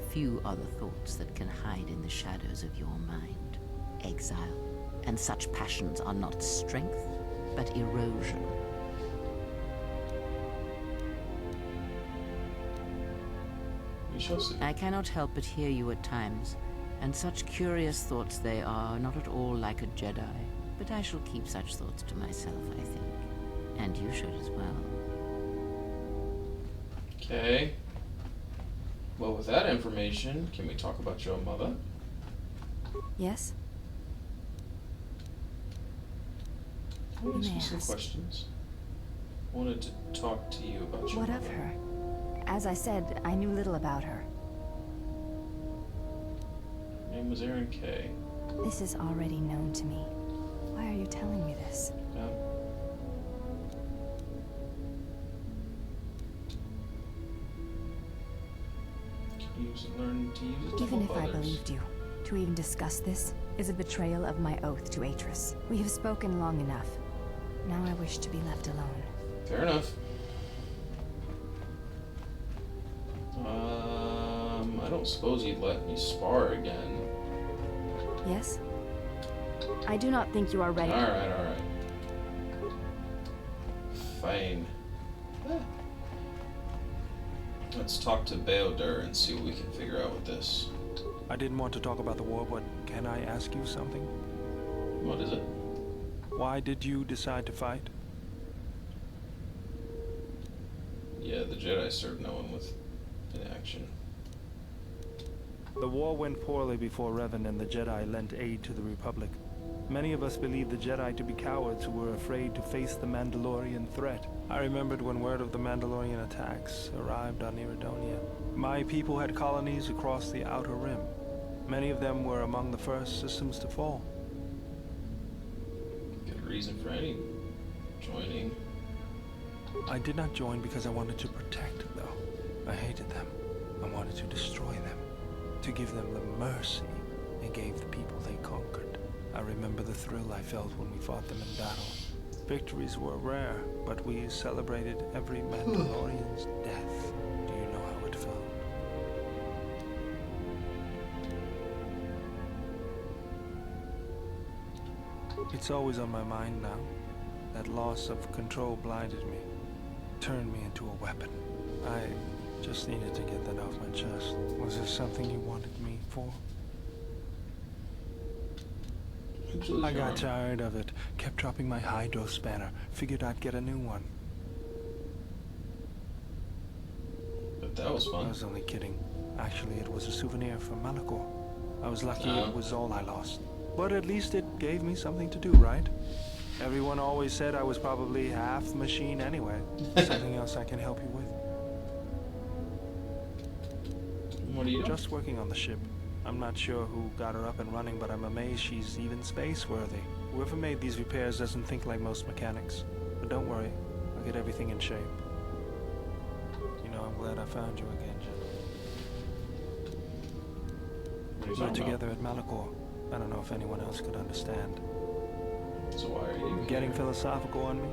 Few are the thoughts that can hide in the shadows of your mind. Exile. And such passions are not strength, but erosion. We shall see. I cannot help but hear you at times, and such curious thoughts they are, not at all like a Jedi. But I shall keep such thoughts to myself, I think. And you should as well. Okay. Well, with that information, can we talk about your mother? Yes? I want to May I ask you some ask? questions. I wanted to talk to you about your What mother. of her? As I said, I knew little about her. Her name was Aaron K. This is already known to me. Why are you telling me this? Learn to use it to Even if help I others. believed you, to even discuss this is a betrayal of my oath to Atris. We have spoken long enough. Now I wish to be left alone. Fair enough. I don't suppose you'd let me spar again. Yes? I do not think you are ready. Alright. Fine. Let's talk to Beodur and see what we can figure out with this. I didn't want to talk about the war, but can I ask you something? What is it? Why did you decide to fight? Yeah, the Jedi served no one with inaction. The war went poorly before Revan and the Jedi lent aid to the Republic. Many of us believed the Jedi to be cowards who were afraid to face the Mandalorian threat. I remembered when word of the Mandalorian attacks arrived on Iridonia. My people had colonies across the Outer Rim. Many of them were among the first systems to fall. Good reason for any joining. I did not join because I wanted to protect, though. I hated them. I wanted to destroy them, to give them the mercy they gave the people they conquered. I remember the thrill I felt when we fought them in battle. Victories were rare, but we celebrated every Mandalorian's death. Do you know how it felt? It's always on my mind now. That loss of control blinded me, turned me into a weapon. I just needed to get that off my chest. Was there something you wanted me for? I got tired of it. Kept dropping my hydro spanner. Figured I'd get a new one. But that was fun. I was only kidding. Actually, it was a souvenir from Malachor. I was lucky it was all I lost. But at least it gave me something to do, right? Everyone always said I was probably half machine anyway. Something else I can help you with? What are you doing? Just working on the ship. I'm not sure who got her up and running, but I'm amazed she's even space-worthy. Whoever made these repairs doesn't think like most mechanics. But don't worry, I'll get everything in shape. You know, I'm glad I found you again, Jim. What are you We were talking together at Malachor. I don't know if anyone else could understand. So why are you even Getting here? philosophical on me?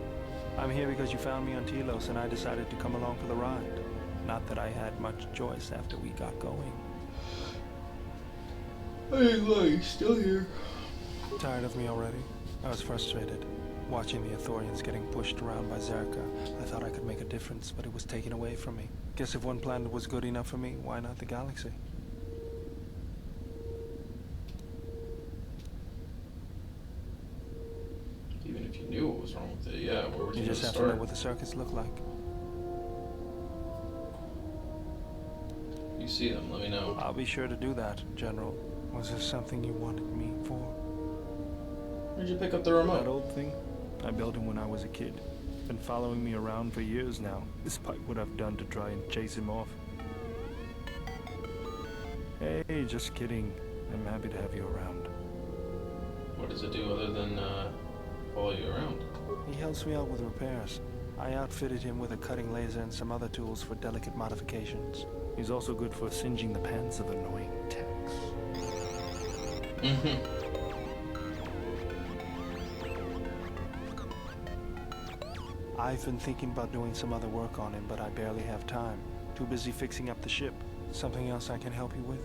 I'm here because you found me on Telos and I decided to come along for the ride. Not that I had much choice after we got going. Hey, look, he's still here. Tired of me already? I was frustrated. Watching the Ithorians getting pushed around by Zerka, I thought I could make a difference, but it was taken away from me. Guess if one planet was good enough for me, why not the galaxy? would You you just have to start? know what the circuits look like. You see them, let me know. I'll be sure to do that, General. Was there something you wanted me for? Where'd you pick up the remote? That old thing? I built him when I was a kid. Been following me around for years now, despite what I've done to try and chase him off. Hey, just kidding. I'm happy to have you around. What does it do other than follow you around? He helps me out with repairs. I outfitted him with a cutting laser and some other tools for delicate modifications. He's also good for singeing the pants of annoying techs. I've been thinking about doing some other work on him, but I barely have time. Too busy fixing up the ship. Something else I can help you with?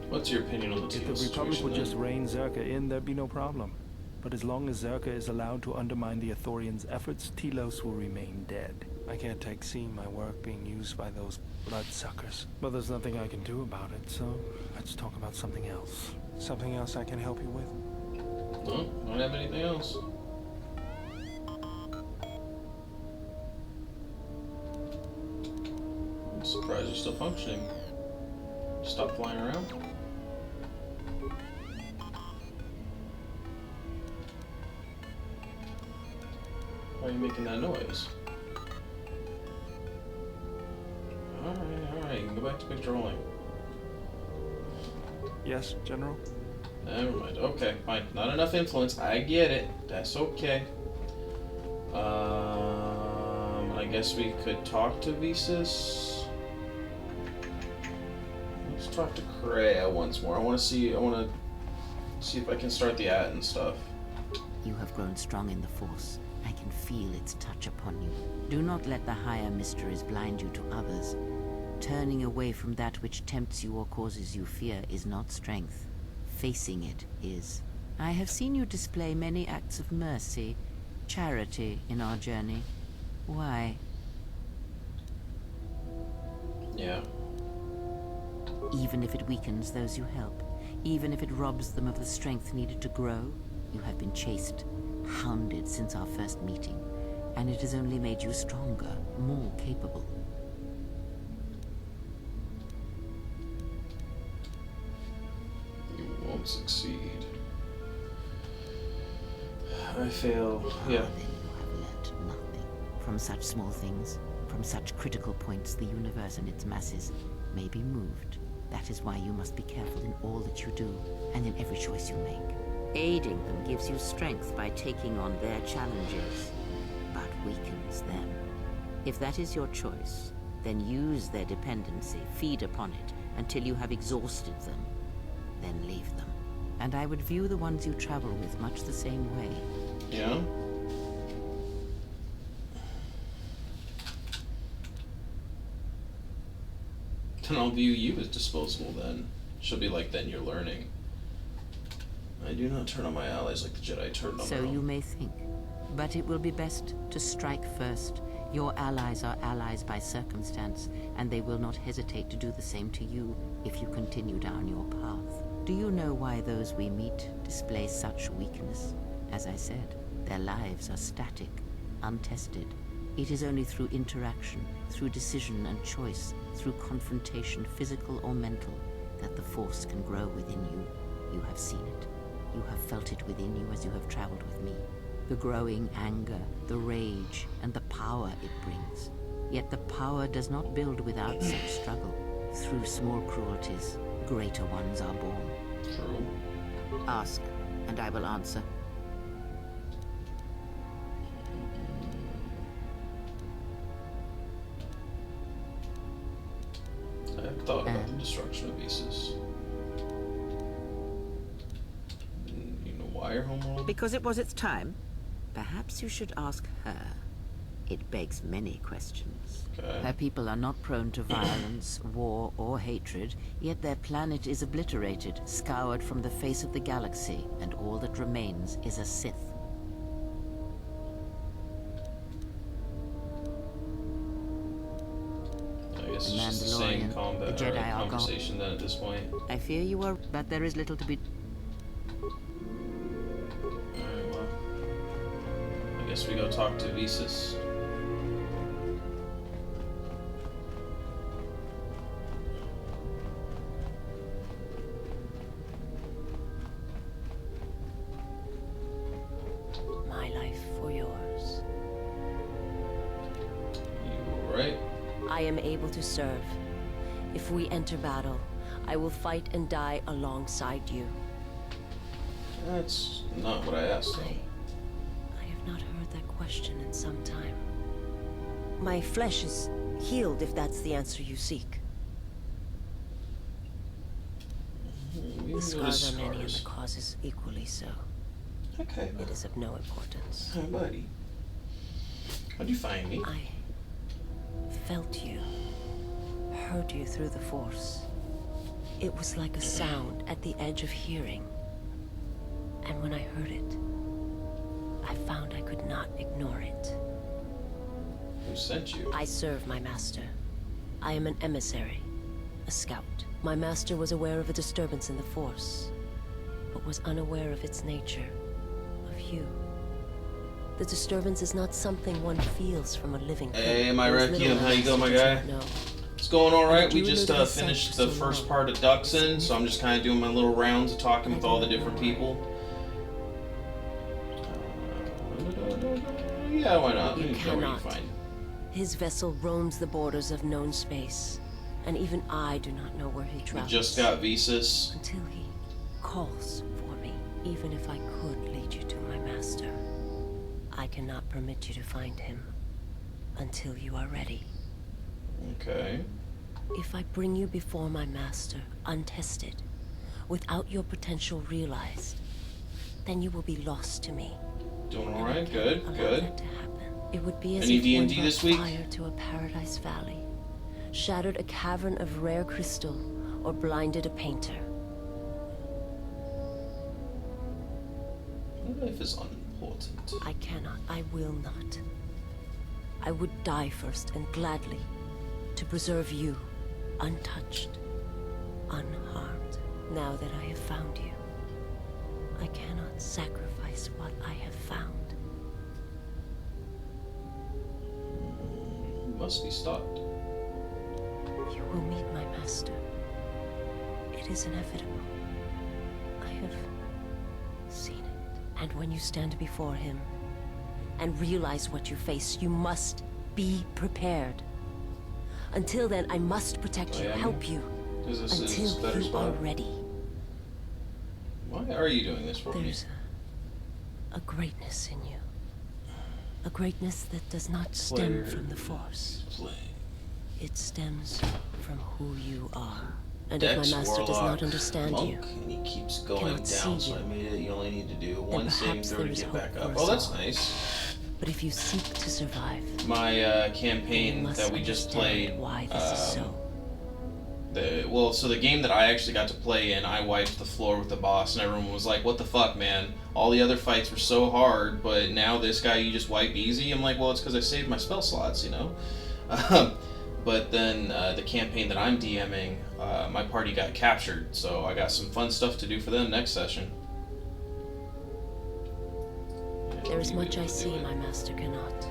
What's your opinion on the If teal the Republic situation would then? just rein Zerka in, there'd be no problem. But as long as Zerka is allowed to undermine the Ithorians' efforts, Telos will remain dead. I can't take seeing my work being used by those bloodsuckers. But there's nothing I can do about it, so let's talk about something else. Something else I can help you with? No, don't have anything else. I'm surprised you're still functioning. Stop flying around? Why are you making that noise? Alright, you can go back to patrolling. Yes, General? Never mind. Okay, fine. Not enough influence. I get it. That's okay. I guess we could talk to Visas. Let's talk to Kreia once more. I want to see if I can start the ad and stuff. You have grown strong in the Force. I can feel its touch upon you. Do not let the higher mysteries blind you to others. Turning away from that which tempts you or causes you fear is not strength. Facing it is. I have seen you display many acts of mercy, charity in our journey. Why? Yeah. Even if it weakens those you help, even if it robs them of the strength needed to grow, you have been chased, hounded since our first meeting, and it has only made you stronger, more capable. You won't succeed. I fail. Yeah. Then you have learnt nothing. From such small things, from such critical points, the universe and its masses may be moved. That is why you must be careful in all that you do, and in every choice you make. Aiding them gives you strength by taking on their challenges, but weakens them. If that is your choice, then use their dependency, feed upon it, until you have exhausted them. Then leave them. And I would view the ones you travel with much the same way. Yeah? Then I'll view you as disposable then. She'll be like, then you're learning. I do not turn on my allies like the Jedi turned on So their own. you may think, but it will be best to strike first. Your allies are allies by circumstance, and they will not hesitate to do the same to you if you continue down your path. Do you know why those we meet display such weakness? As I said, their lives are static, untested. It is only through interaction, through decision and choice, through confrontation, physical or mental, that the Force can grow within you. You have seen it. You have felt it within you as you have traveled with me. The growing anger, the rage, and the power it brings. Yet the power does not build without such struggle. Through small cruelties, greater ones are born. True. Ask, and I will answer. I have thought about the destruction of Visas. You know why your homeworld? Because it was its time. Perhaps you should ask her. It begs many questions. Okay. Her people are not prone to violence, war, or hatred, yet their planet is obliterated, scoured from the face of the galaxy, and all that remains is a Sith. I guess The it's just the same Mandalorian, combat the or Jedi are gone. conversation then at this point. I fear you are, but there is little to be... Alright, well. I guess guess we go talk to Visas. My life for yours. You were right. I am able to serve. If we enter battle, I will fight and die alongside you. That's not what I asked. I have not heard that question in some time. My flesh is healed, if that's the answer you seek. The scars are many and the cause is equally so. Okay. It is of no importance. Hi, buddy. How'd you find me? I felt you. Heard you through the Force. It was like a sound at the edge of hearing. And when I heard it, I found I could not ignore it. Who sent you? I serve my master. I am an emissary, a scout. My master was aware of a disturbance in the Force, but was unaware of its nature, of you. The disturbance is not something one feels from a living thing. Hey, my Requiem, how you go, my guy? It's going alright. We just finished the first part of Duxon, so I'm just kind of doing my little rounds of talking with all the different people. Yeah, why not? You cannot. His vessel roams the borders of known space, and even I do not know where he We travels. just got Visas. Until he calls for me, even if I could lead you to my master. I cannot permit you to find him until you are ready. Okay. If I bring you before my master, untested, without your potential realized, then you will be lost to me. Doing alright, good, good. It would be as Any if D&D one brought this week? fire to a paradise valley, shattered a cavern of rare crystal, or blinded a painter. My life is unimportant. I cannot, I will not. I would die first, and gladly, to preserve you, untouched, unharmed. Now that I have found you, I cannot sacrifice what I have found. You must be stopped. You will meet my master. It is inevitable. I have seen it. And when you stand before him and realize what you face, you must be prepared. Until then, I must protect you, help you, until you are ready. Why are you doing this for me? There's a greatness in you. A greatness that does not stem from the Force. It stems from who you are. And if my master does not understand you, and he keeps going down, so I made it. You only need to do one saving throw to get back up. hope Oh, for that's us all. nice. But if you seek to survive, My campaign must that we just played. why this is so. So the game that I actually got to play in, I wiped the floor with the boss, and everyone was like, "What the fuck, man? All the other fights were so hard, but now this guy you just wipe easy." I'm like, "Well, it's because I saved my spell slots, you know." But then the campaign that I'm DMing, my party got captured, so I got some fun stuff to do for them next session. There is much I see my master cannot.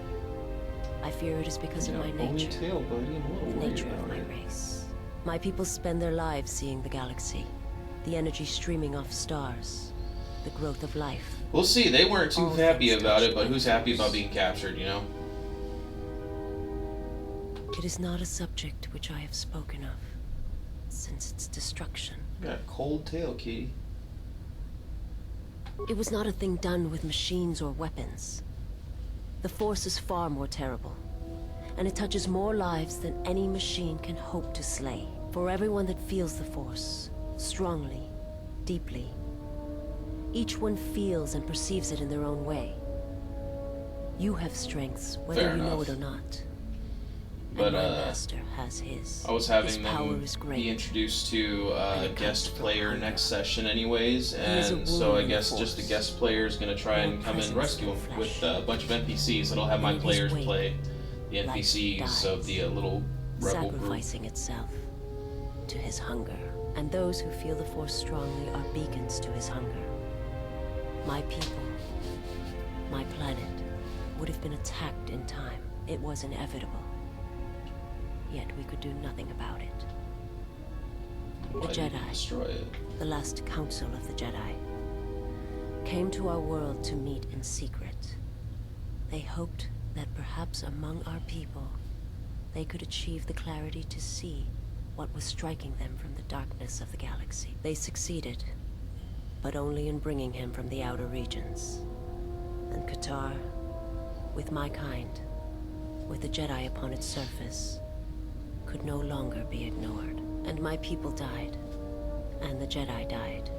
I fear it is because of my nature, the nature of my race. My people spend their lives seeing the galaxy, the energy streaming off stars, the growth of life. We'll see. They weren't too happy about it, but who's happy about being captured, you know? It is not a subject which I have spoken of since its destruction. You got a cold tail, Kitty. It was not a thing done with machines or weapons. The Force is far more terrible, and it touches more lives than any machine can hope to slay. For everyone that feels the Force, strongly, deeply, each one feels and perceives it in their own way. You have strengths, whether Fair you know enough. it or not. But, And my master has his. I was His having power them is great. be introduced to a guest player next session anyways, is a and so I woman in guess the just the Force. guest player is going to try and come and rescue him with a bunch of NPCs. It'll have my And it is players weight. play the Life NPCs of the little rebel group. Sacrificing itself to his hunger. And those who feel the Force strongly are beacons to his hunger. My people, my planet, would have been attacked in time. It was inevitable. Yet we could do nothing about it. Why The did you Jedi, destroy it? the last council of the Jedi, came to our world to meet in secret. They hoped that perhaps among our people, they could achieve the clarity to see what was striking them from the darkness of the galaxy. They succeeded, but only in bringing him from the outer regions. And KotOR, with my kind, with the Jedi upon its surface, could no longer be ignored. And my people died, and the Jedi died,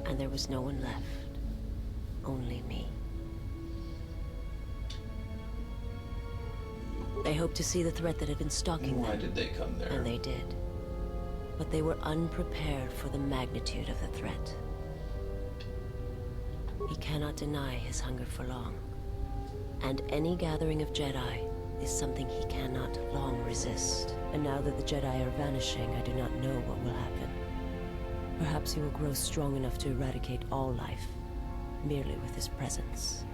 and there was no one left, only me. They hoped to see the threat that had been stalking them. Why did they come there? And they did. But they were unprepared for the magnitude of the threat. He cannot deny his hunger for long. And any gathering of Jedi is something he cannot long resist. And now that the Jedi are vanishing, I do not know what will happen. Perhaps he will grow strong enough to eradicate all life, merely with his presence.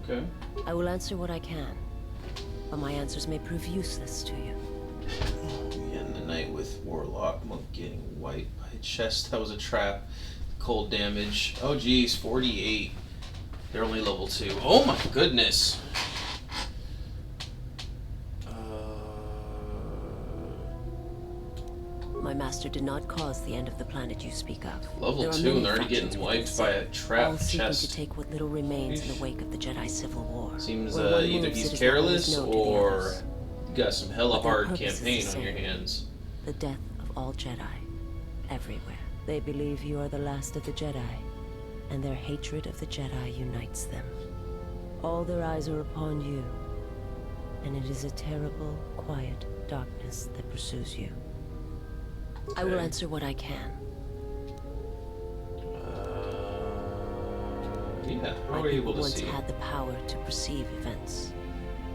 Okay. I will answer what I can, but my answers may prove useless to you. We end the night with Warlock Monk getting wiped by chest. That was a trap. Cold damage. Oh geez, 48. They're only level 2. Oh my goodness. My master did not cause the end of the planet you speak of. Level 2 and they're already getting wiped by a trap all seeking chest. to take what little remains in the wake of the Jedi Civil War. Seems Where one either moves, he's it is not careless always known to the or others. you got some hella But their hard purpose is the campaign on your same. hands. The death of all Jedi, everywhere. They believe you are the last of the Jedi, and their hatred of the Jedi unites them. All their eyes are upon you, and it is a terrible, quiet darkness that pursues you. I will answer what I can. Yeah, how My are you people able to once see? had the power to perceive events,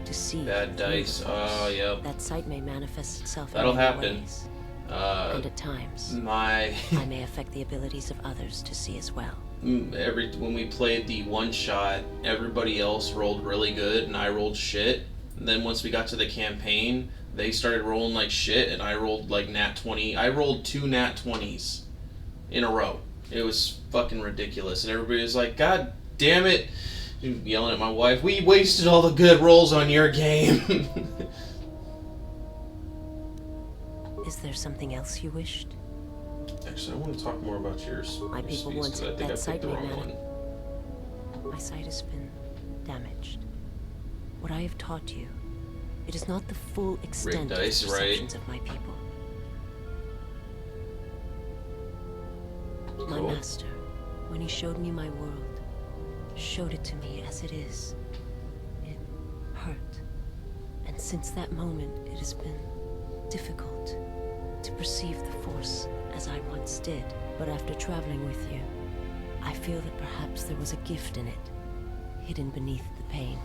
to see. Bad through the dice. Force. Oh, yep. That sight may manifest itself That'll in many happen. ways. And at times, I may affect the abilities of others to see as well. When we played the one shot, everybody else rolled really good and I rolled shit. And then once we got to the campaign, they started rolling like shit and I rolled like nat 20. I rolled 2 nat 20s in a row. It was fucking ridiculous. And everybody was like, God damn it. Yelling at my wife, we wasted all the good rolls on your game. Is there something else you wished? Actually, I want to talk more about yours. My people Speaks, once 'cause I had think I that sight picked the wrong may one. My sight has been damaged. What I have taught you, it is not the full extent dice, of the perceptions of my people. My Cool. master, when he showed me my world, showed it to me as it is. It hurt. And since that moment, it has been difficult to perceive the Force as I once did. But after traveling with you, I feel that perhaps there was a gift in it, hidden beneath the pain.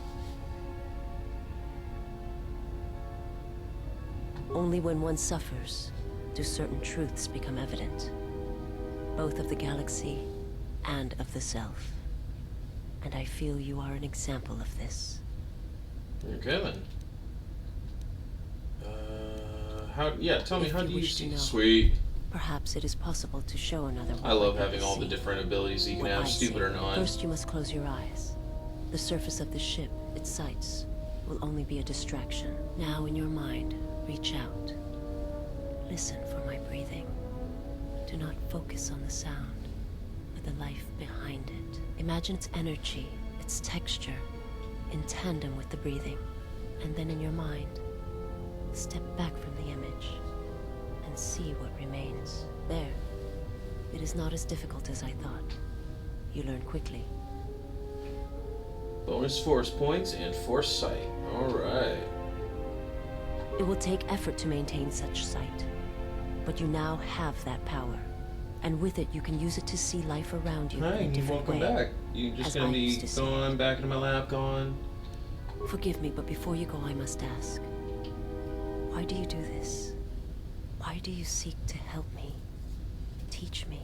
Only when one suffers do certain truths become evident, both of the galaxy and of the self. And I feel you are an example of this. Okay then. Tell me, If how you do you wish to see? know, Sweet. Perhaps it is possible to show another I love way having to all the see. different abilities you can What have, I stupid see. or not. First, you must close your eyes. The surface of the ship, its sights, will only be a distraction. Now, in your mind, reach out. Listen for my breathing. Do not focus on the sound, but the life behind it. Imagine its energy, its texture, in tandem with the breathing. And then in your mind, step back from the image and see what remains. There. It is not as difficult as I thought. You learn quickly. Bonus force points and force sight. Alright. It will take effort to maintain such sight, but you now have that power. And with it, you can use it to see life around you in Hi, a different welcome way. back. You just as gonna I be used to see going back into my lap, going. Forgive me, but before you go, I must ask. Why do you do this? Why do you seek to help me? Teach me?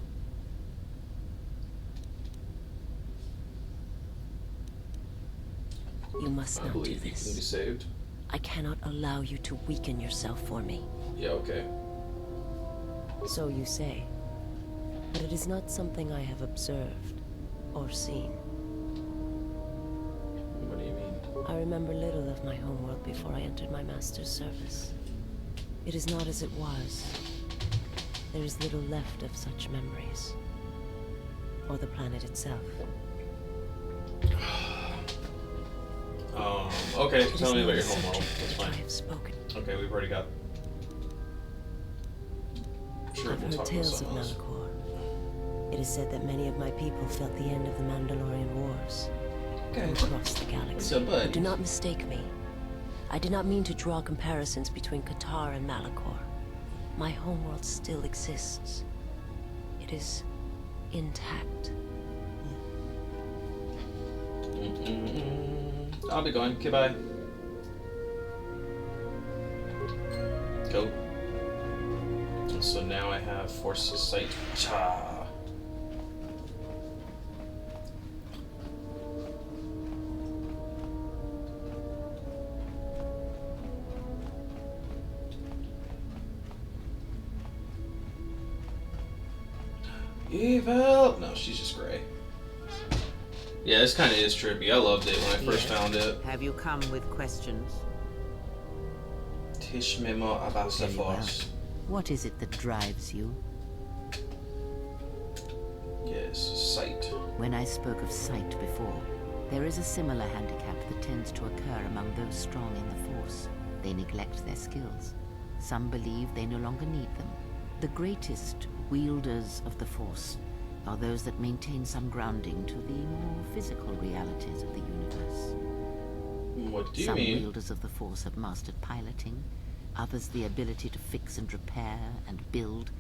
You must not do Can be this. saved. I cannot allow you to weaken yourself for me. Yeah, okay. So you say. But it is not something I have observed or seen. What do you mean? I remember little of my homeworld before I entered my master's service. It is not as it was. There is little left of such memories. Or the planet itself. Okay, tell me about your homeworld. That's fine. I have spoken. Okay, we've already got... Sure, I've we'll heard talk about tales of something else. Malachor. It is said that many of my people felt the end of the Mandalorian Wars. Okay. Across the galaxy. But do not mistake me. I did not mean to draw comparisons between KotOR and Malachor. My homeworld still exists. It is intact. I'll be going. Okay, bye. Go. And so now I have Force Sight. Cha. Evil! No, she's just gray. Yeah, this kind of is trippy. I loved it when I first found it. Have you come with questions? Tishmemo Abasafos. What is it that drives you? Yes, sight. When I spoke of sight before, there is a similar handicap that tends to occur among those strong in the Force. They neglect their skills. Some believe they no longer need them. The greatest wielders of the Force are those that maintain some grounding to the more physical realities of the universe. What do you Some mean? wielders of the Force have mastered piloting, others the ability to fix and repair and build,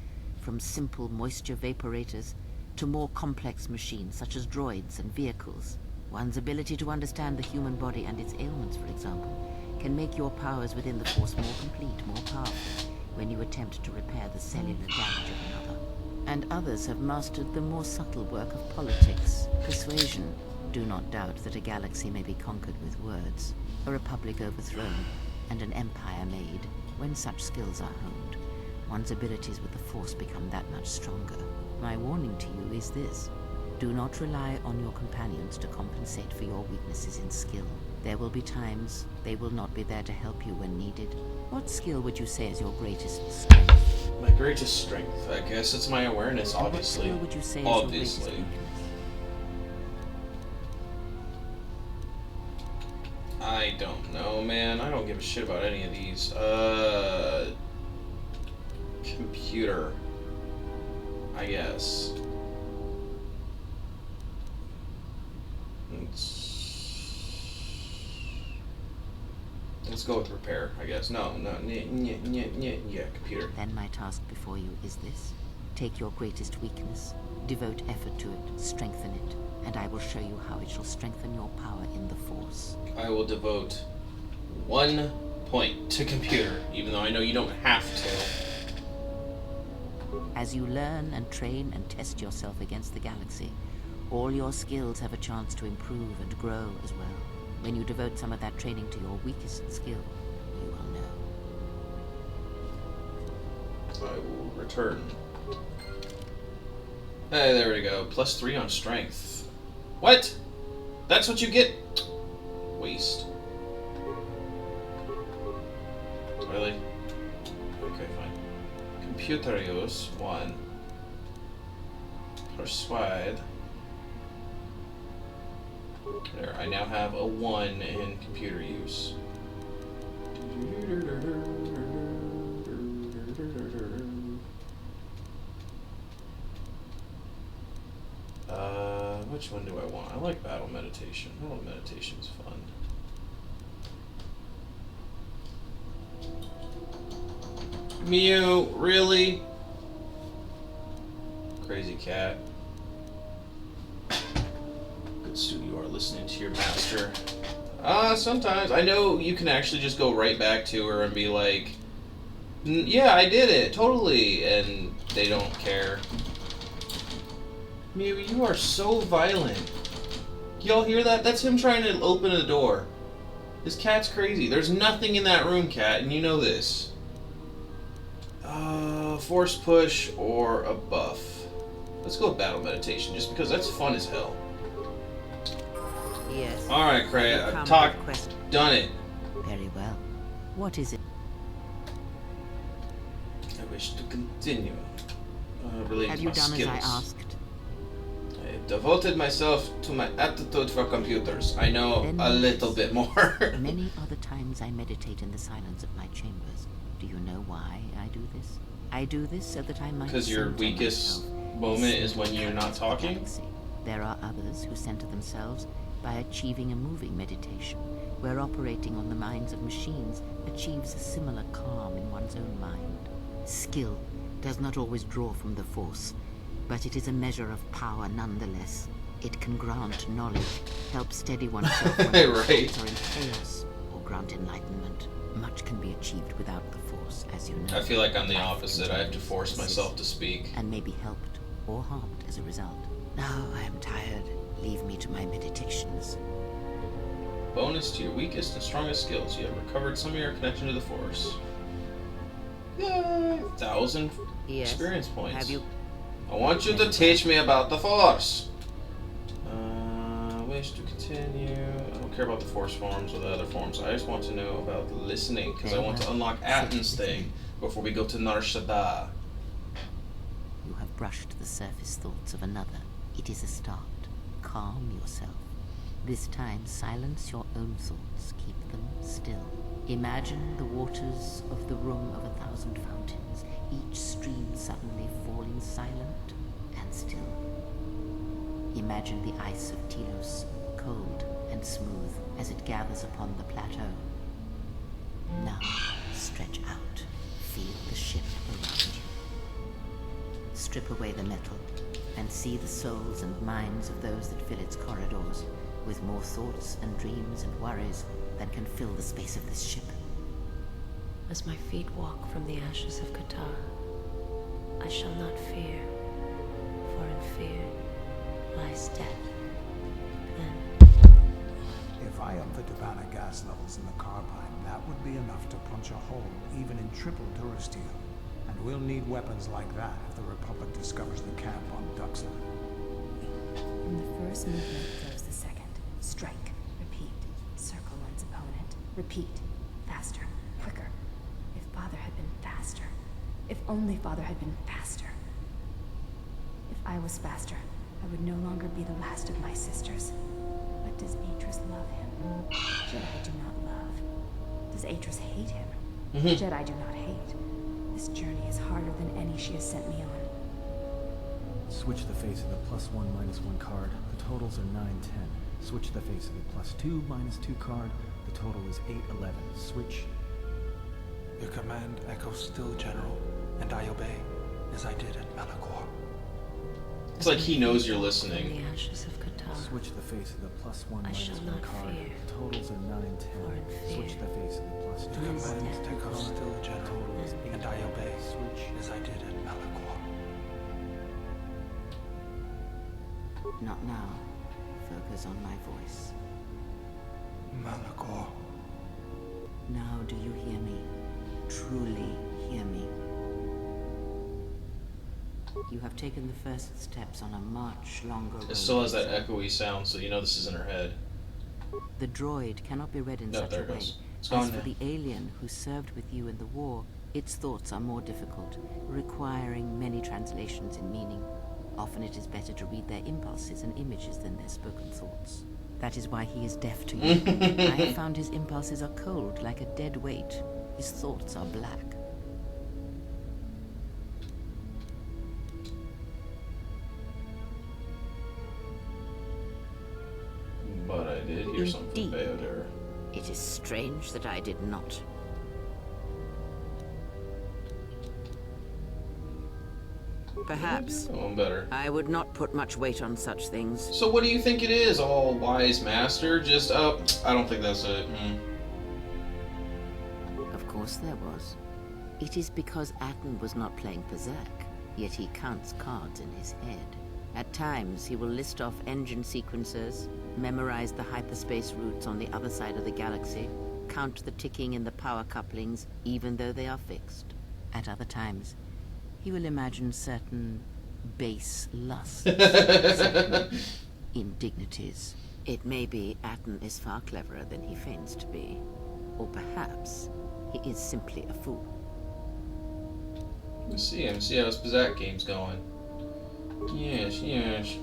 from simple moisture vaporators to more complex machines such as droids and vehicles. One's ability to understand the human body and its ailments, for example, can make your powers within the Force more complete, more powerful, when you attempt to repair the cellular damage of another. And others have mastered the more subtle work of politics, persuasion. Do not doubt that a galaxy may be conquered with words, a republic overthrown, and an empire made. When such skills are honed, one's abilities with the Force become that much stronger. My warning to you is this. Do not rely on your companions to compensate for your weaknesses in skill. There will be times they will not be there to help you when needed. What skill would you say is your greatest strength? My greatest strength, I guess it's my awareness, And obviously. What skill would you say is Obviously. your greatest weakness? I don't know, man. I don't give a shit about any of these. Computer. I guess. Let's go with repair, I guess. No, yeah, computer. Then my task before you is this. Take your greatest weakness, devote effort to it, strengthen it, and I will show you how it shall strengthen your power in the Force. I will devote 1 point to computer, even though I know you don't have to. As you learn and train and test yourself against the galaxy, all your skills have a chance to improve and grow as well. When you devote some of that training to your weakest skill, you will know. I will return. Hey, there we go. +3 on strength. What? That's what you get? Waste. Really? Okay, fine. Computer use, 1. Persuade. There, I now have a 1 in computer use. Which one do I want? I like battle meditation. Battle meditation's fun. Mew, really? Crazy cat. Good student, you are listening to your master. Sometimes. I know you can actually just go right back to her and be like, yeah, I did it, totally, and they don't care. Mew, you are so violent. Y'all hear that? That's him trying to open a door. This cat's crazy. There's nothing in that room, cat, and you know this. Force push or a buff. Let's go with battle meditation, just because that's fun as hell. Yes. Alright, Cray, I've talked, done it. Very well. What is it? I wish to continue. Related Have to you my done skills. as I asked? I have devoted myself to my aptitude for computers. I know a little bit more. Many are the times I meditate in the silence of my chambers. Do you know why I do this? I do this so that I might. Because your weakest moment is when you're not talking? There are others who center themselves by achieving a moving meditation, where operating on the minds of machines achieves a similar calm in one's own mind. Skill does not always draw from the Force, but it is a measure of power nonetheless. It can grant knowledge, help steady oneself when right. thoughts are in chaos, or grant enlightenment. Much can be achieved without the Force, as you know. I feel like I'm the opposite. I have to force myself to speak. And may be helped or harmed as a result. Now I am tired. Leave me to my meditations. Bonus to your weakest and strongest skills. You have recovered some of your connection to the Force. Yay! 1,000 experience points. Have you? I want you to teach me about the Force. Wish to continue. I don't care about the Force forms or the other forms. I just want to know about the listening, because I want to unlock Atton's thing before we go to Nar Shaddaa. You have brushed the surface thoughts of another. It is a start. Calm yourself. This time, silence your own thoughts. Keep them still. Imagine the waters of the room of 1,000 fountains, each stream suddenly falling silent and still. Imagine the ice of Telos, cold and smooth, as it gathers upon the plateau. Now, stretch out. Feel the ship around you. Strip away the metal, and see the souls and minds of those that fill its corridors, with more thoughts and dreams and worries than can fill the space of this ship. As my feet walk from the ashes of KotOR, I shall not fear, for in fear lies death. Then, if I up the Tabana gas levels in the carbine, that would be enough to punch a hole even in triple Durasteel. And we'll need weapons like that if the Republic discovers the camp on Duxa. In the first movement goes the second. Strike. Repeat. Circle one's opponent. Repeat. Faster. Quicker. If Father had been faster. If only Father had been faster. If I was faster, I would no longer be the last of my sisters. But does Atris love him? Jedi do not love. Does Atris hate him? Jedi do not hate. This journey is harder than any she has sent me on. Switch the face of the +1 -1 card. The totals are 9, 10. Switch the face of the +2 -2 card. The total is 8, 11. Switch. Your command echoes still, General, and I obey, as I did at Malachor. It's like he knows you're listening. the ashes of KotOR, Switch the face of the +1 I shall -1 not card. fear. The totals are 9, 10. Switch the face of the +2 Your command -2 echoes card. still, The General, total is 8, and I obey, Switch. as I did at Malachor. Not now. Focus on my voice. Malachor. Now do you hear me? Truly hear me? You have taken the first steps on a much longer road. It still has that echoey sound, so you know this is in her head. The droid cannot be read in such there a it way. goes. It's As gone for now. the alien who served with you in the war, its thoughts are more difficult, requiring many translations in meaning. Often it is better to read their impulses and images than their spoken thoughts. That is why he is deaf to you. I have found his impulses are cold, like a dead weight. His thoughts are black. But I did hear something about her. It is strange that I did not. Perhaps. Better. I would not put much weight on such things. So what do you think it is, all wise master? Just, I don't think that's it. Of course there was. It is because Atton was not playing Berserk, yet he counts cards in his head. At times, he will list off engine sequencers, Memorize the hyperspace routes on the other side of the galaxy. Count the ticking in the power couplings, even though they are fixed. At other times, he will imagine certain base lusts, certain indignities. It may be Atten is far cleverer than he feigns to be. Or perhaps he is simply a fool. Let's see him. See how his Pizzak game's going. Yes, yes.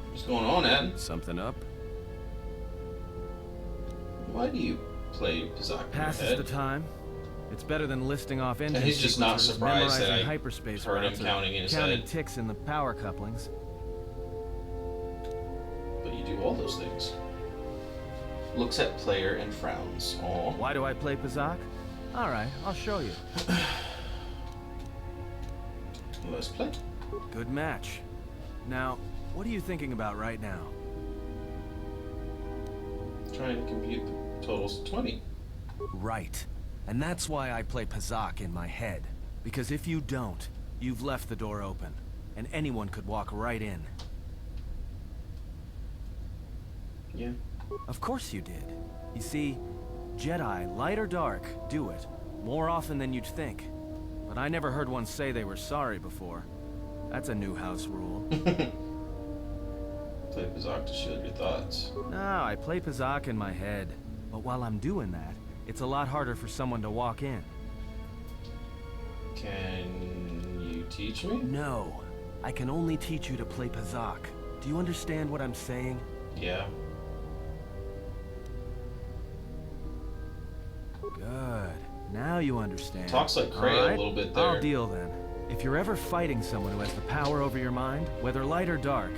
What's going on, Ed? Something up? Why do you play Pizzak? Passes the time. It's better than listing off engine he's just not sequencers, surprised that I hyperspace heard him routes, counting in his counting head. ticks in the power couplings. But you do all those things. Looks at player and frowns. Aw. Why do I play Pizzak? All right, I'll show you. Let's play. Good match. Now, what are you thinking about right now? Trying to compute the totals to 20. Right. And that's why I play Pizzak in my head. Because if you don't, you've left the door open. And anyone could walk right in. Yeah. Of course you did. You see, Jedi, light or dark, do it. More often than you'd think. But I never heard one say they were sorry before. That's a new house rule. Play Pizzak to shield your thoughts. No, I play Pizzak in my head. But while I'm doing that, it's a lot harder for someone to walk in. Can you teach me? No. I can only teach you to play Pizzak. Do you understand what I'm saying? Yeah. Good. Now you understand. Talks like Kreia a little bit there. I'll deal then. If you're ever fighting someone who has the power over your mind, whether light or dark,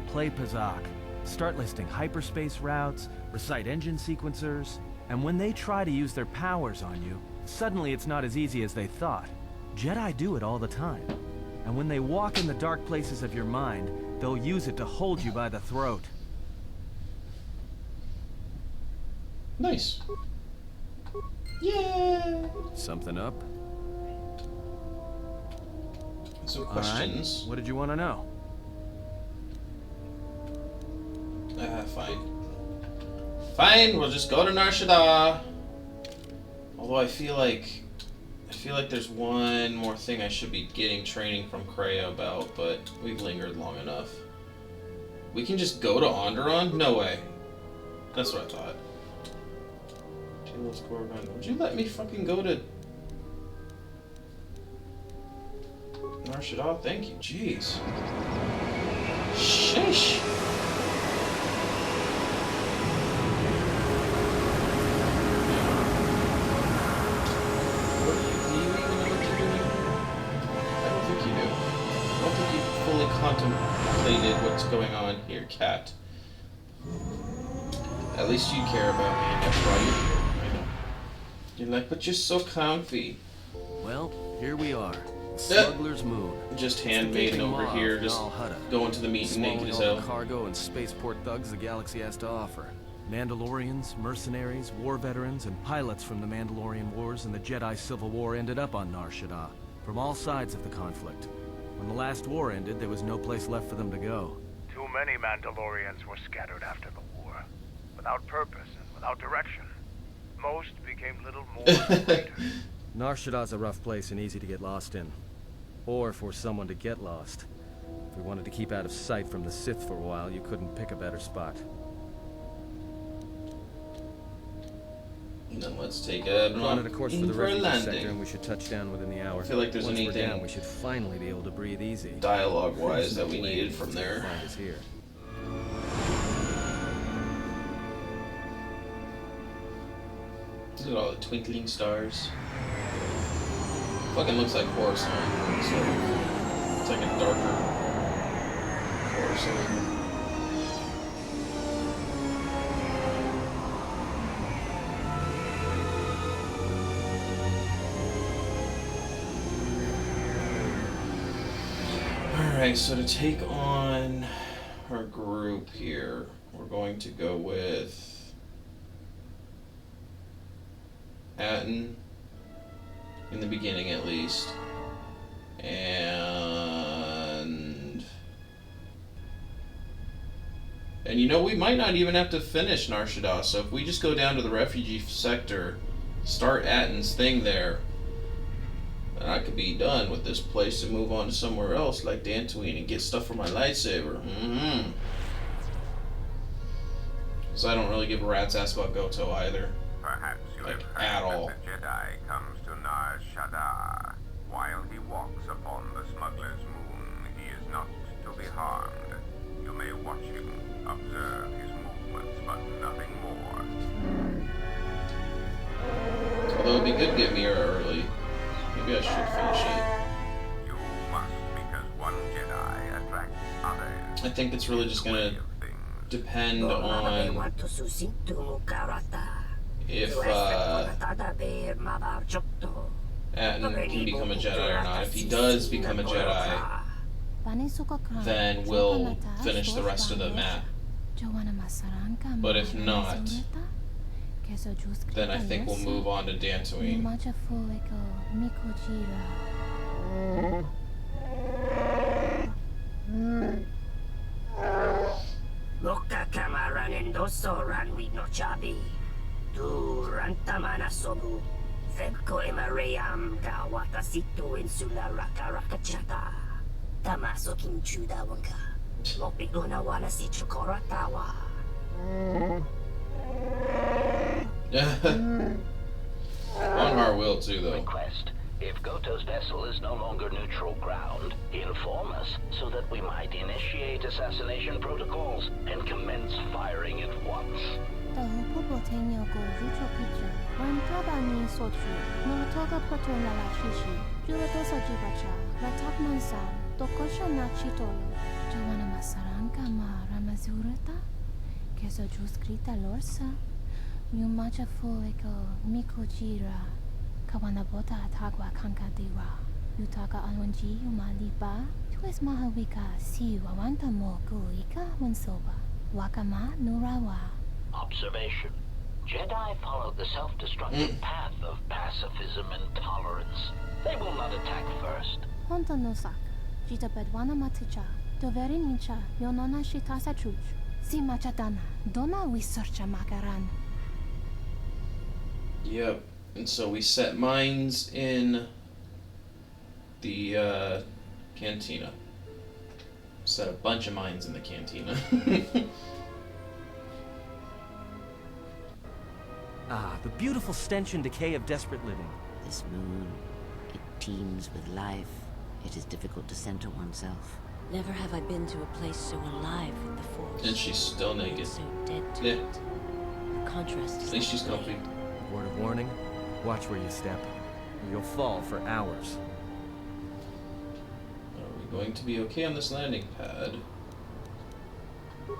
play Pizzak. Start listing hyperspace routes, recite engine sequencers, and when they try to use their powers on you, suddenly it's not as easy as they thought. Jedi do it all the time. And when they walk in the dark places of your mind, they'll use it to hold you by the throat. Nice. Yeah. Something up? Some questions. All right. What did you want to know? Fine. Fine, we'll just go to Nar Shaddaa. Although I feel like there's one more thing I should be getting training from Kreia about, but we've lingered long enough. We can just go to Onderon? No way. That's what I thought. Would you let me fucking go to Nar Shaddaa? Thank you. Jeez. Sheesh. Contemplated what's going on here, cat. At least you care about me, and that's why you're here. I know. You're like, but you're so comfy. Well, here we are. Smuggler's Moon. Just handmaiden over here, just going to the meeting naked as hell. All the cargo and spaceport thugs the galaxy has to offer. Mandalorians, mercenaries, war veterans, and pilots from the Mandalorian Wars and the Jedi Civil War ended up on Nar Shaddaa, from all sides of the conflict. When the last war ended, there was no place left for them to go. Too many Mandalorians were scattered after the war, without purpose and without direction. Most became little more than raiders. Nar Shaddaa's a rough place and easy to get lost in. Or for someone to get lost. If we wanted to keep out of sight from the Sith for a while, you couldn't pick a better spot. And then let's take a Plotted a course for the refugee sector, and we should touch down within the hour. I feel like there's Once anything we're down, we should finally be able to breathe easy. Dialogue-wise that we needed from there. Find us here. Look at all the twinkling stars. Fucking looks like Coruscant. It's like a darker Coruscant. Alright, so to take on our group here, we're going to go with Atten, In the beginning, at least. And you know, we might not even have to finish Nar Shaddaa, so if we just go down to the refugee sector, start Atton's thing there, then I could be done with this place and move on to somewhere else, like Dantooine, and get stuff for my lightsaber. So I don't really give a rat's ass about KotOR either. Perhaps you like, have at heard all. that the Jedi comes to Nar Shaddaa. While he walks upon the smuggler's moon, he is not to be harmed. You may watch him, observe his movements, but nothing more. Although it'd be good to get Mira early. Maybe I should finish it. You must, because one Jedi attracts others. I think it's really just gonna depend on if Atton can become a Jedi or not. If he does become a Jedi, then we'll finish the rest of the map. But if not, then I think we'll move on to Dantooine. Loka kamaran endoso ranwi no chabi. Du rantamana sobu. Febko emaream da watasitu insula raka rakachata. Tamaso kinchuda wanka. Lopi una wana si chukoratawa. Onhar will too, though. Request. If KotOR's vessel is no longer neutral ground, inform us so that we might initiate assassination protocols and commence firing at once. Kawanabota atagwa kankadiwa. Yutaka alwanji umaliba. Tues mahawika si wawanta mo guika wansoba. Wakama nurawa. Observation. Jedi follow the self-destructive path of pacifism and tolerance. They will not attack first. Honta nosak. Jita bedwana maticha. Doveri nincha. Yonona shitasa chuch. Si machadana. Dona researcha makaran. Yep. And so we set mines in the cantina. Set a bunch of mines in the cantina. Ah, the beautiful stench and decay of desperate living. This moon, it teems with life. It is difficult to center oneself. Never have I been to a place so alive with the Force. And she's still naked. So dead to Yeah. it. The contrast is At least she's comfy. Word of warning, watch where you step. Or you'll fall for hours. Are we going to be okay on this landing pad?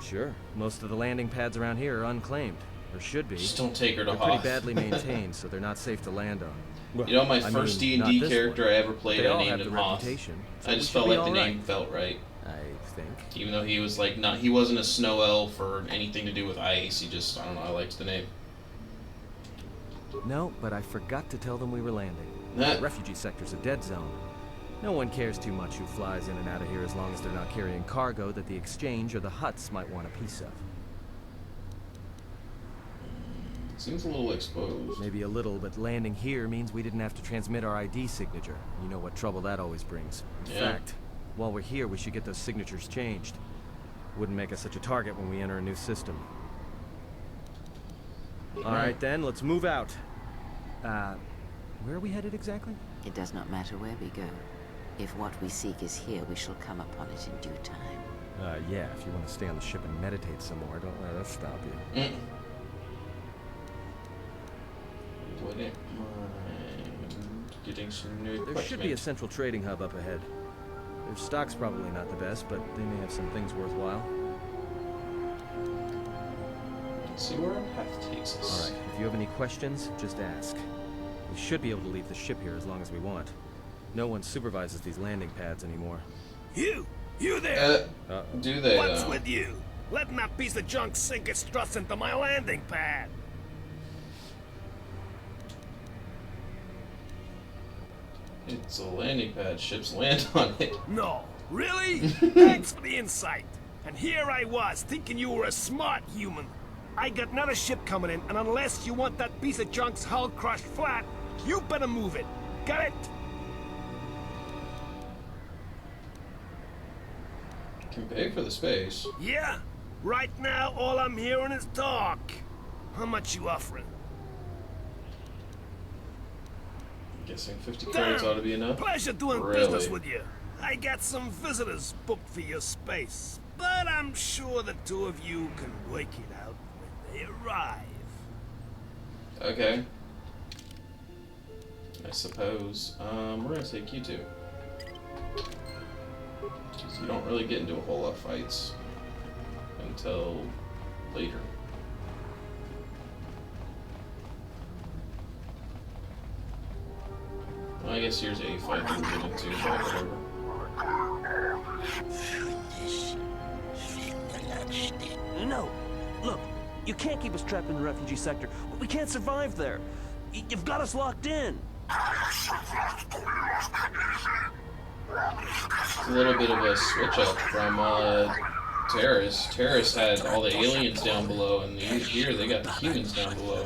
Sure. Most of the landing pads around here are unclaimed. Or should be. Just don't take her to They're pretty Hoth. badly maintained, so they're not safe to land on. Well, You know, my I first mean, D&D not this character one. I ever played, They I all named have him the Hoth. reputation, so I we just should felt be like the all name right. felt right. I think. Even though he was like he wasn't a snow elf or anything to do with ice. He just, I don't know, I liked the name. No, but I forgot to tell them we were landing. The refugee sector's a dead zone. No one cares too much who flies in and out of here as long as they're not carrying cargo that the exchange or the Hutts might want a piece of. Seems a little exposed. Maybe a little, but landing here means we didn't have to transmit our ID signature. You know what trouble that always brings. In Yeah. fact, while we're here, we should get those signatures changed. Wouldn't make us such a target when we enter a new system. Alright then, let's move out. Where are we headed exactly? It does not matter where we go. If what we seek is here, we shall come upon it in due time. Yeah, if you want to stay on the ship and meditate some more, don't let us stop you. Wouldn't mind getting some new equipment. There should be a central trading hub up ahead. Their stock's probably not the best, but they may have some things worthwhile. Let's see where our path takes us. Alright, if you have any questions, just ask. We should be able to leave the ship here as long as we want. No one supervises these landing pads anymore. You there! Do they, What's though? with you? Letting that piece of junk sink its struts into my landing pad. It's a landing pad. Ships land on it. No. Really? Thanks for the insight. And here I was, thinking you were a smart human. I got another ship coming in, and unless you want that piece of junk's hull crushed flat, you better move it. Got it? Can pay for the space. Yeah. Right now, all I'm hearing is talk. How much you offering? I'm guessing 50 credits ought to be enough. Pleasure doing Really? business with you. I got some visitors booked for your space, but I'm sure the two of you can work it out when they arrive. Okay. I suppose. We're gonna take you two. Because you don't really get into a whole lot of fights until later. Well, I guess here's a fight that we'll get into, but whatever. No! Look, you can't keep us trapped in the refugee sector. We can't survive there. You've got us locked in. It's a little bit of a switch up from Terrace. Terrace had all the aliens down below, and here they got the humans down below.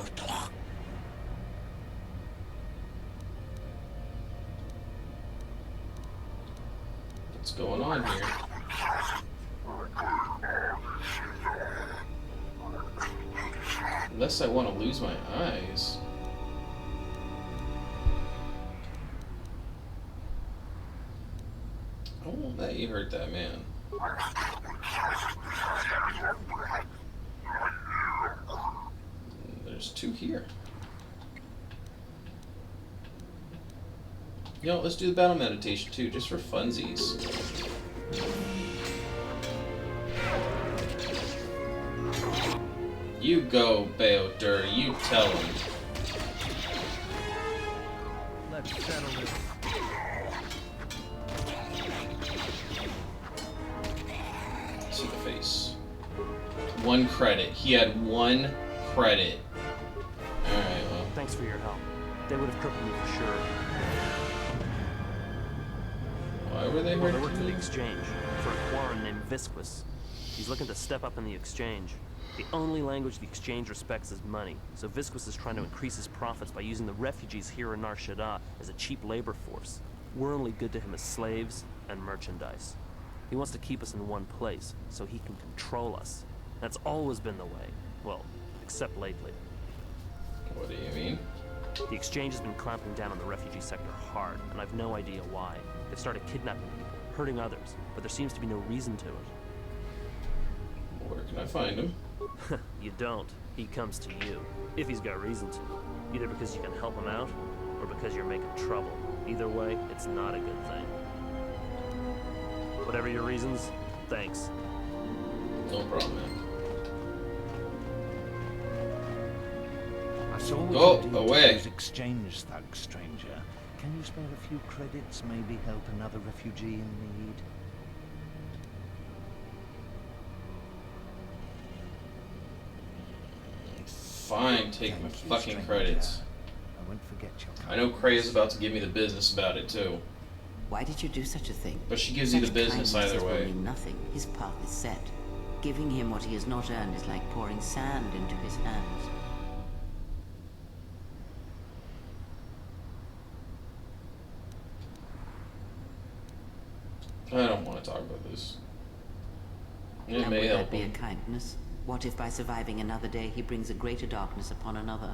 What's going on here? Unless I want to lose my eyes. I won't let you hurt that man. There's two here. You know, let's do the battle meditation too, just for funsies. You go, KotOR, you tell him. Let's settle this. To the face. 1 credit. He had 1 credit. Alright, well. Thanks for your help. They would have crippled me for sure. Why were they Well, hurt? they work for the exchange, for a Quarren named Visquis. He's looking to step up in the exchange. The only language the exchange respects is money, so Visquis is trying to increase his profits by using the refugees here in Nar Shaddaa as a cheap labor force. We're only good to him as slaves and merchandise. He wants to keep us in one place, so he can control us. That's always been the way. Well, except lately. What do you mean? The exchange has been clamping down on the refugee sector hard, and I've no idea why. They've started kidnapping people, hurting others, but there seems to be no reason to it. Where can I find him? You don't. He comes to you. If he's got reason to. Either because you can help him out, or because you're making trouble. Either way, it's not a good thing. Whatever your reasons, thanks. No problem, man. I saw what Go you did away. to those exchange thugs, stranger. Can you spare a few credits, maybe help another refugee in need? Fine, take my fucking credits. I won't forget your I know Cray is about to give me the business about it too. Why did you do such a thing? But she gives you the business either Will way. mean nothing. His path is set. Giving him what he has not earned is like pouring sand into his hands. I don't want to talk about this. It And may would help that be a him. kindness? What if by surviving another day he brings a greater darkness upon another?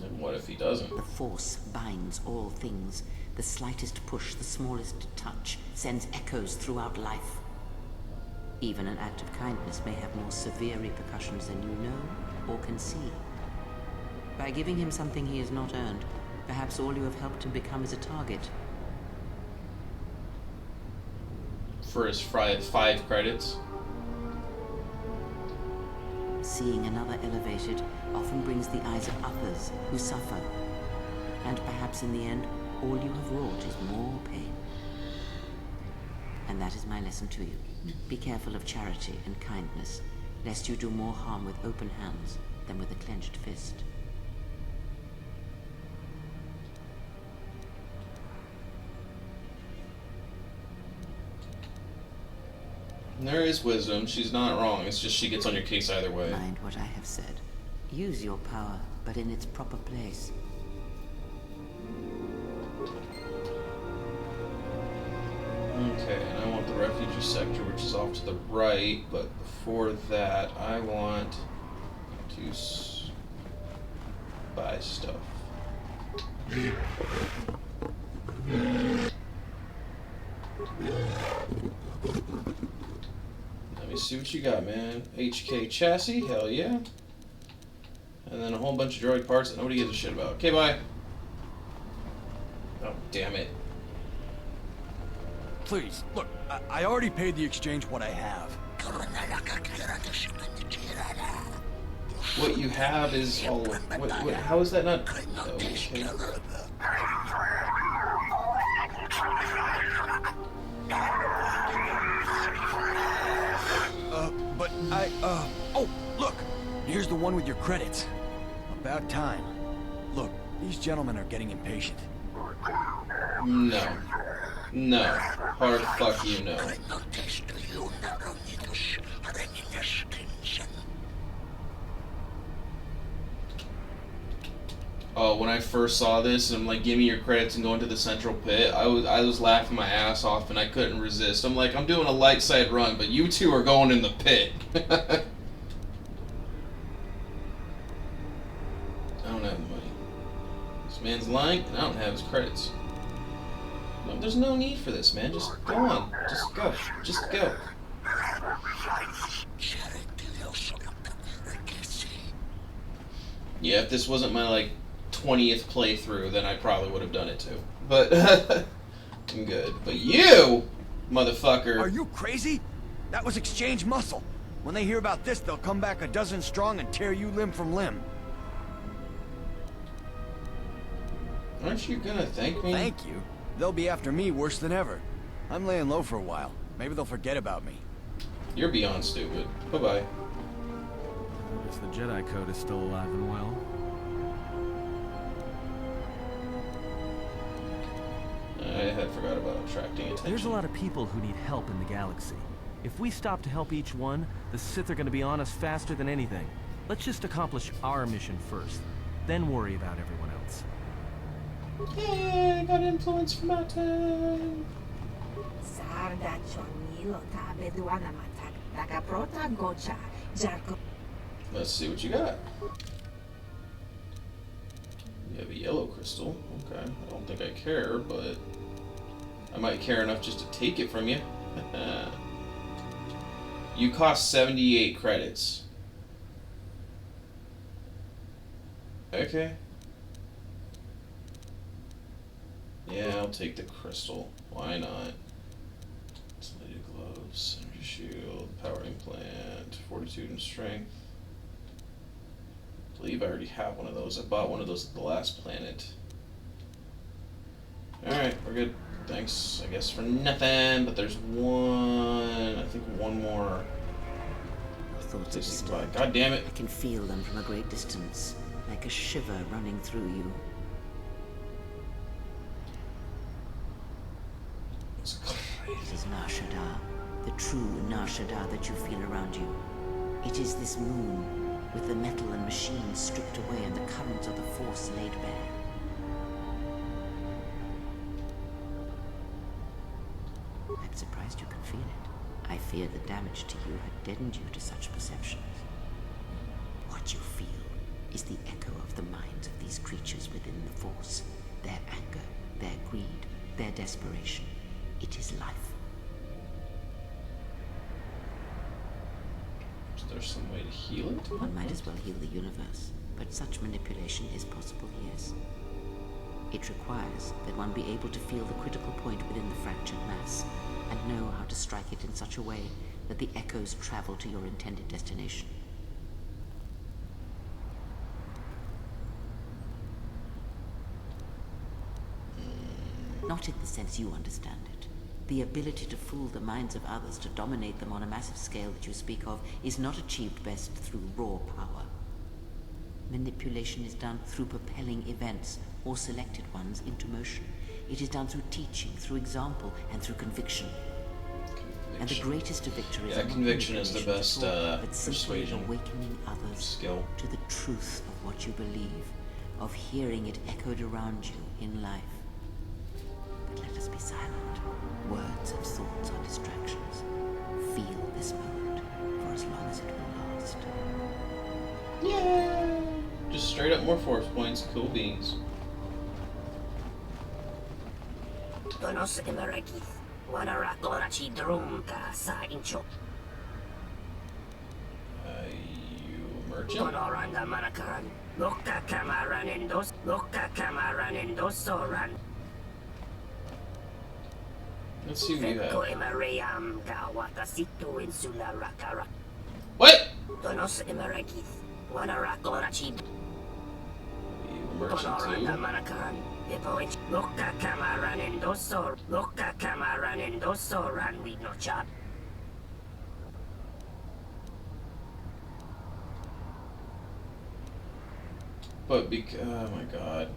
And what if he doesn't? The Force binds all things. The slightest push, the smallest touch, sends echoes throughout life. Even an act of kindness may have more severe repercussions than you know or can see. By giving him something he has not earned, perhaps all you have helped him become is a target. For his 5 credits. Seeing another elevated often brings the eyes of others who suffer. And perhaps in the end, all you have wrought is more pain. And that is my lesson to you. Be careful of charity and kindness, lest you do more harm with open hands than with a clenched fist. There is wisdom. She's not wrong. It's just she gets on your case either way. Mind what I have said. Use your power, but in its proper place. Okay, and I want the refugee sector, which is off to the right, but before that, I want to buy stuff. Let me see what you got, man. HK chassis, hell yeah. And then a whole bunch of droid parts that nobody gives a shit about. Okay, bye. Oh, damn it. Please, look, I already paid the exchange what I have. What you have is all... What, how is that not... Oh, okay. But oh, look! Here's the one with your credits. About time. Look, these gentlemen are getting impatient. No. No. Hard fuck you, no. Oh, when I first saw this, I'm like, give me your credits and go into the central pit. I was laughing my ass off and I couldn't resist. I'm like, I'm doing a light side run, but you two are going in the pit. I don't have the money. This man's lying, and I don't have his credits. No, there's no need for this, man. Just go on. Just go. Just go. Yeah, if this wasn't my, like, 20th playthrough, then I probably would have done it too. But, I'm good. But you, motherfucker. Are you crazy? That was exchange muscle. When they hear about this, they'll come back a dozen strong and tear you limb from limb. Aren't you gonna thank me? Thank you? They'll be after me worse than ever. I'm laying low for a while. Maybe they'll forget about me. You're beyond stupid. Bye-bye. I guess the Jedi Code is still alive and well. I had forgot about attracting attention. There's a lot of people who need help in the galaxy. If we stop to help each one, the Sith are going to be on us faster than anything. Let's just accomplish our mission first, then worry about everyone else. Yeah, I got influence from my time. Let's see what you got. You have a yellow crystal. Okay, I don't think I care, but I might care enough just to take it from you. You cost 78 credits. Okay. Yeah, I'll take the crystal. Why not? Insulated gloves, energy shield, powering plant, fortitude and strength. I believe I already have one of those. I bought one of those at the last planet. Alright, we're good. Thanks, I guess, for nothing, but there's one, I think one more. Your thoughts are disturbed. God damn it. I can feel them from a great distance, like a shiver running through you. It is Nar Shaddaa, the true Nar Shaddaa that you feel around you. It is this moon, with the metal and machines stripped away and the currents of the Force laid bare. I'm surprised you can feel it. I feared the damage to you had deadened you to such perceptions. What you feel is the echo of the minds of these creatures within the Force. Their anger, their greed, their desperation. It is life. Is there some way to heal it? One might as well heal the universe, but such manipulation is possible, yes. It requires that one be able to feel the critical point within the fractured mass, and know how to strike it in such a way that the echoes travel to your intended destination. Not in the sense you understand it. The ability to fool the minds of others, to dominate them on a massive scale that you speak of, is not achieved best through raw power. Manipulation is done through propelling events, or selected ones, into motion. It is done through teaching, through example, and through conviction. And the greatest of victories. Yeah, conviction is the best but simply persuasion awakening others skill. to the truth of what you believe, of hearing it echoed around you in life. But let us be silent. Words and thoughts are distractions. Feel this moment for as long as it will last. Yeah. Just straight up more force points. Cool beans. Donos emerekith, wanara korachi drumka sa incho. You merchant? Konoranda manakaran, lokka kamaran endos soran. Let's see what you Venko have. emereyam gawata situ insula rakara. What? Donos emerekith, wanara korachi. Merchant too. Konoranda manakaran. Lokka kamaran endosoran we no chop. But oh my god.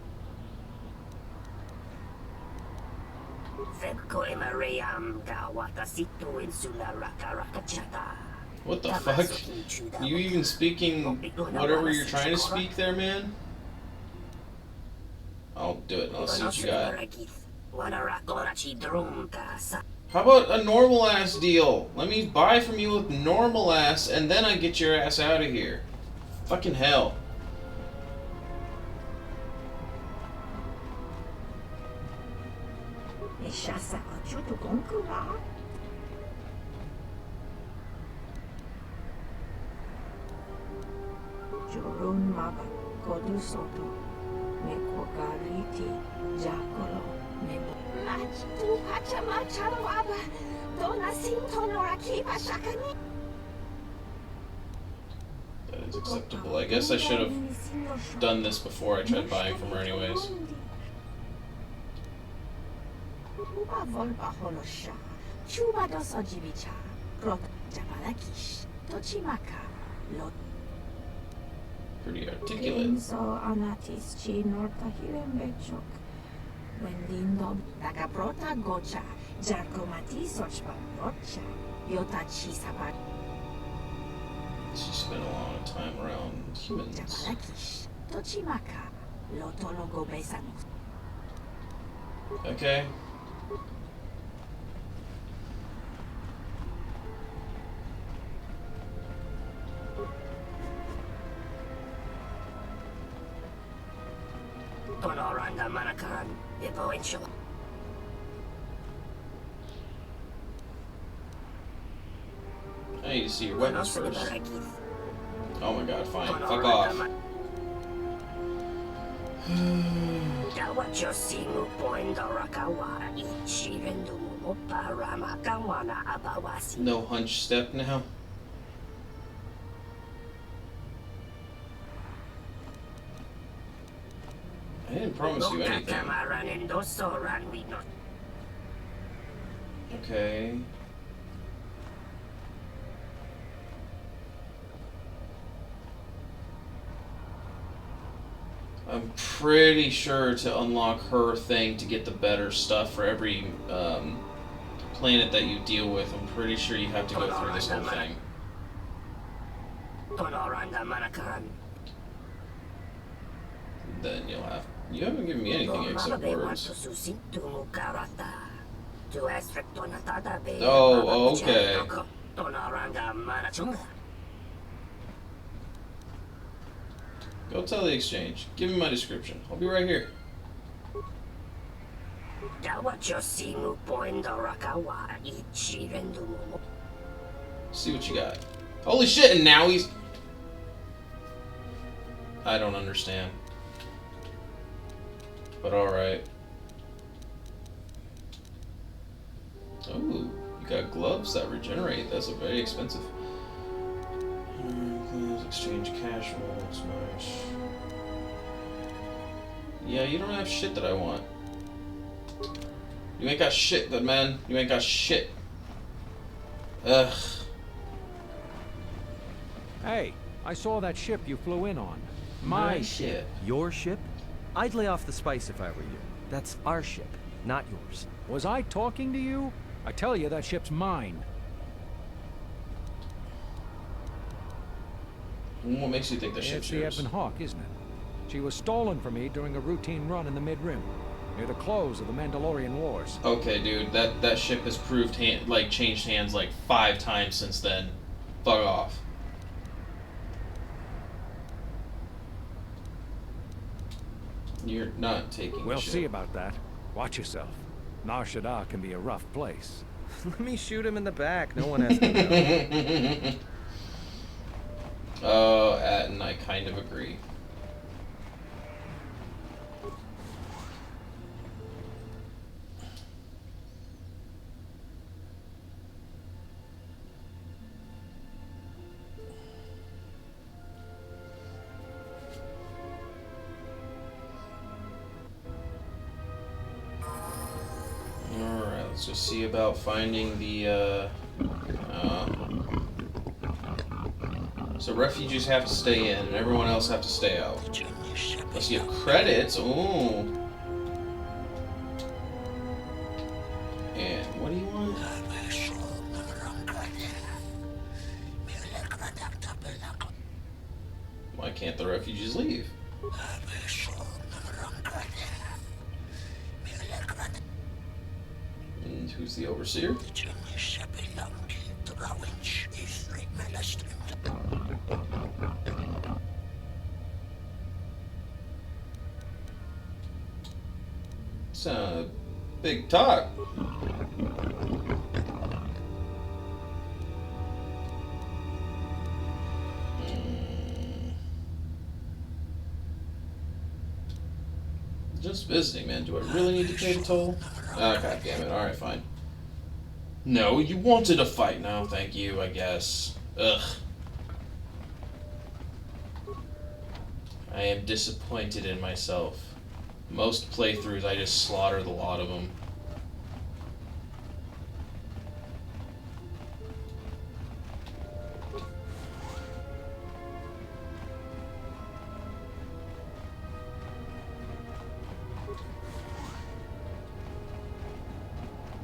Venko emereyam gawata situ insula rakarakachata. What the fuck? You even speaking whatever you're trying to speak there, man? I'll do it and I'll see what you got. How about a normal ass deal? Let me buy from you with normal ass and then I get your ass out of here. Fucking hell. Jorun maba kodusoto mekogariti jakolo nebo machtu hachama waba dona sintonoraki shakani. That is acceptable. I guess I should have done this before I tried buying from her anyways. Uba volpa holosha chuba dosojibicha prot japalakish tochimaka lot. Pretty articulate. So anatis chi norta hirembechok. Wendindo dakaprota gocha jarkomati sochpa rocha yotachi sabat. She spent a lot of time around humans. Japalakish tochimaka lotologo besamus. Okay. Konoranda manakaran, epo insho. I need to see your weapons first. Oh my god, fine. Fuck off. No hunch step now. I didn't promise you anything. Okay. I'm pretty sure to unlock her thing to get the better stuff for every planet that you deal with. I'm pretty sure you have to go through this whole thing. Then you'll have... You haven't given me anything except words. Oh, okay. Go tell the exchange. Give me my description. I'll be right here. See what you got. Holy shit, and now he's... I don't understand. But alright. Oh, you got gloves that regenerate. That's a very expensive. Exchange cash rolls, nice. Yeah, you don't have shit that I want. You ain't got shit, good man. You ain't got shit. Ugh. Hey, I saw that ship you flew in on. My ship. Your ship? I'd lay off the spice if I were you. That's our ship, not yours. Was I talking to you? I tell you, that ship's mine. What makes you think the ship's It's the yours? Ebon Hawk, isn't it? She was stolen from me during a routine run in the Mid-Rim, near the close of the Mandalorian Wars. Okay, dude, that ship has proved changed hands like 5 times since then. Fuck off. You're not taking We'll shit. see about that. Watch yourself. Nar Shaddaa can be a rough place. Let me shoot him in the back. No one has to know. Oh, and I kind of agree. Alright, let's just see about finding the, so refugees have to stay in, and everyone else have to stay out. Let's get credits. Ooh. And what do you want? Why can't the refugees leave? And who's the overseer? It's a big talk. Just visiting, man. Do I really need to pay the toll? Oh, god damn it. Alright, fine. No, you wanted to fight. No, thank you, I guess. Ugh. I am disappointed in myself. Most playthroughs, I just slaughter the lot of them.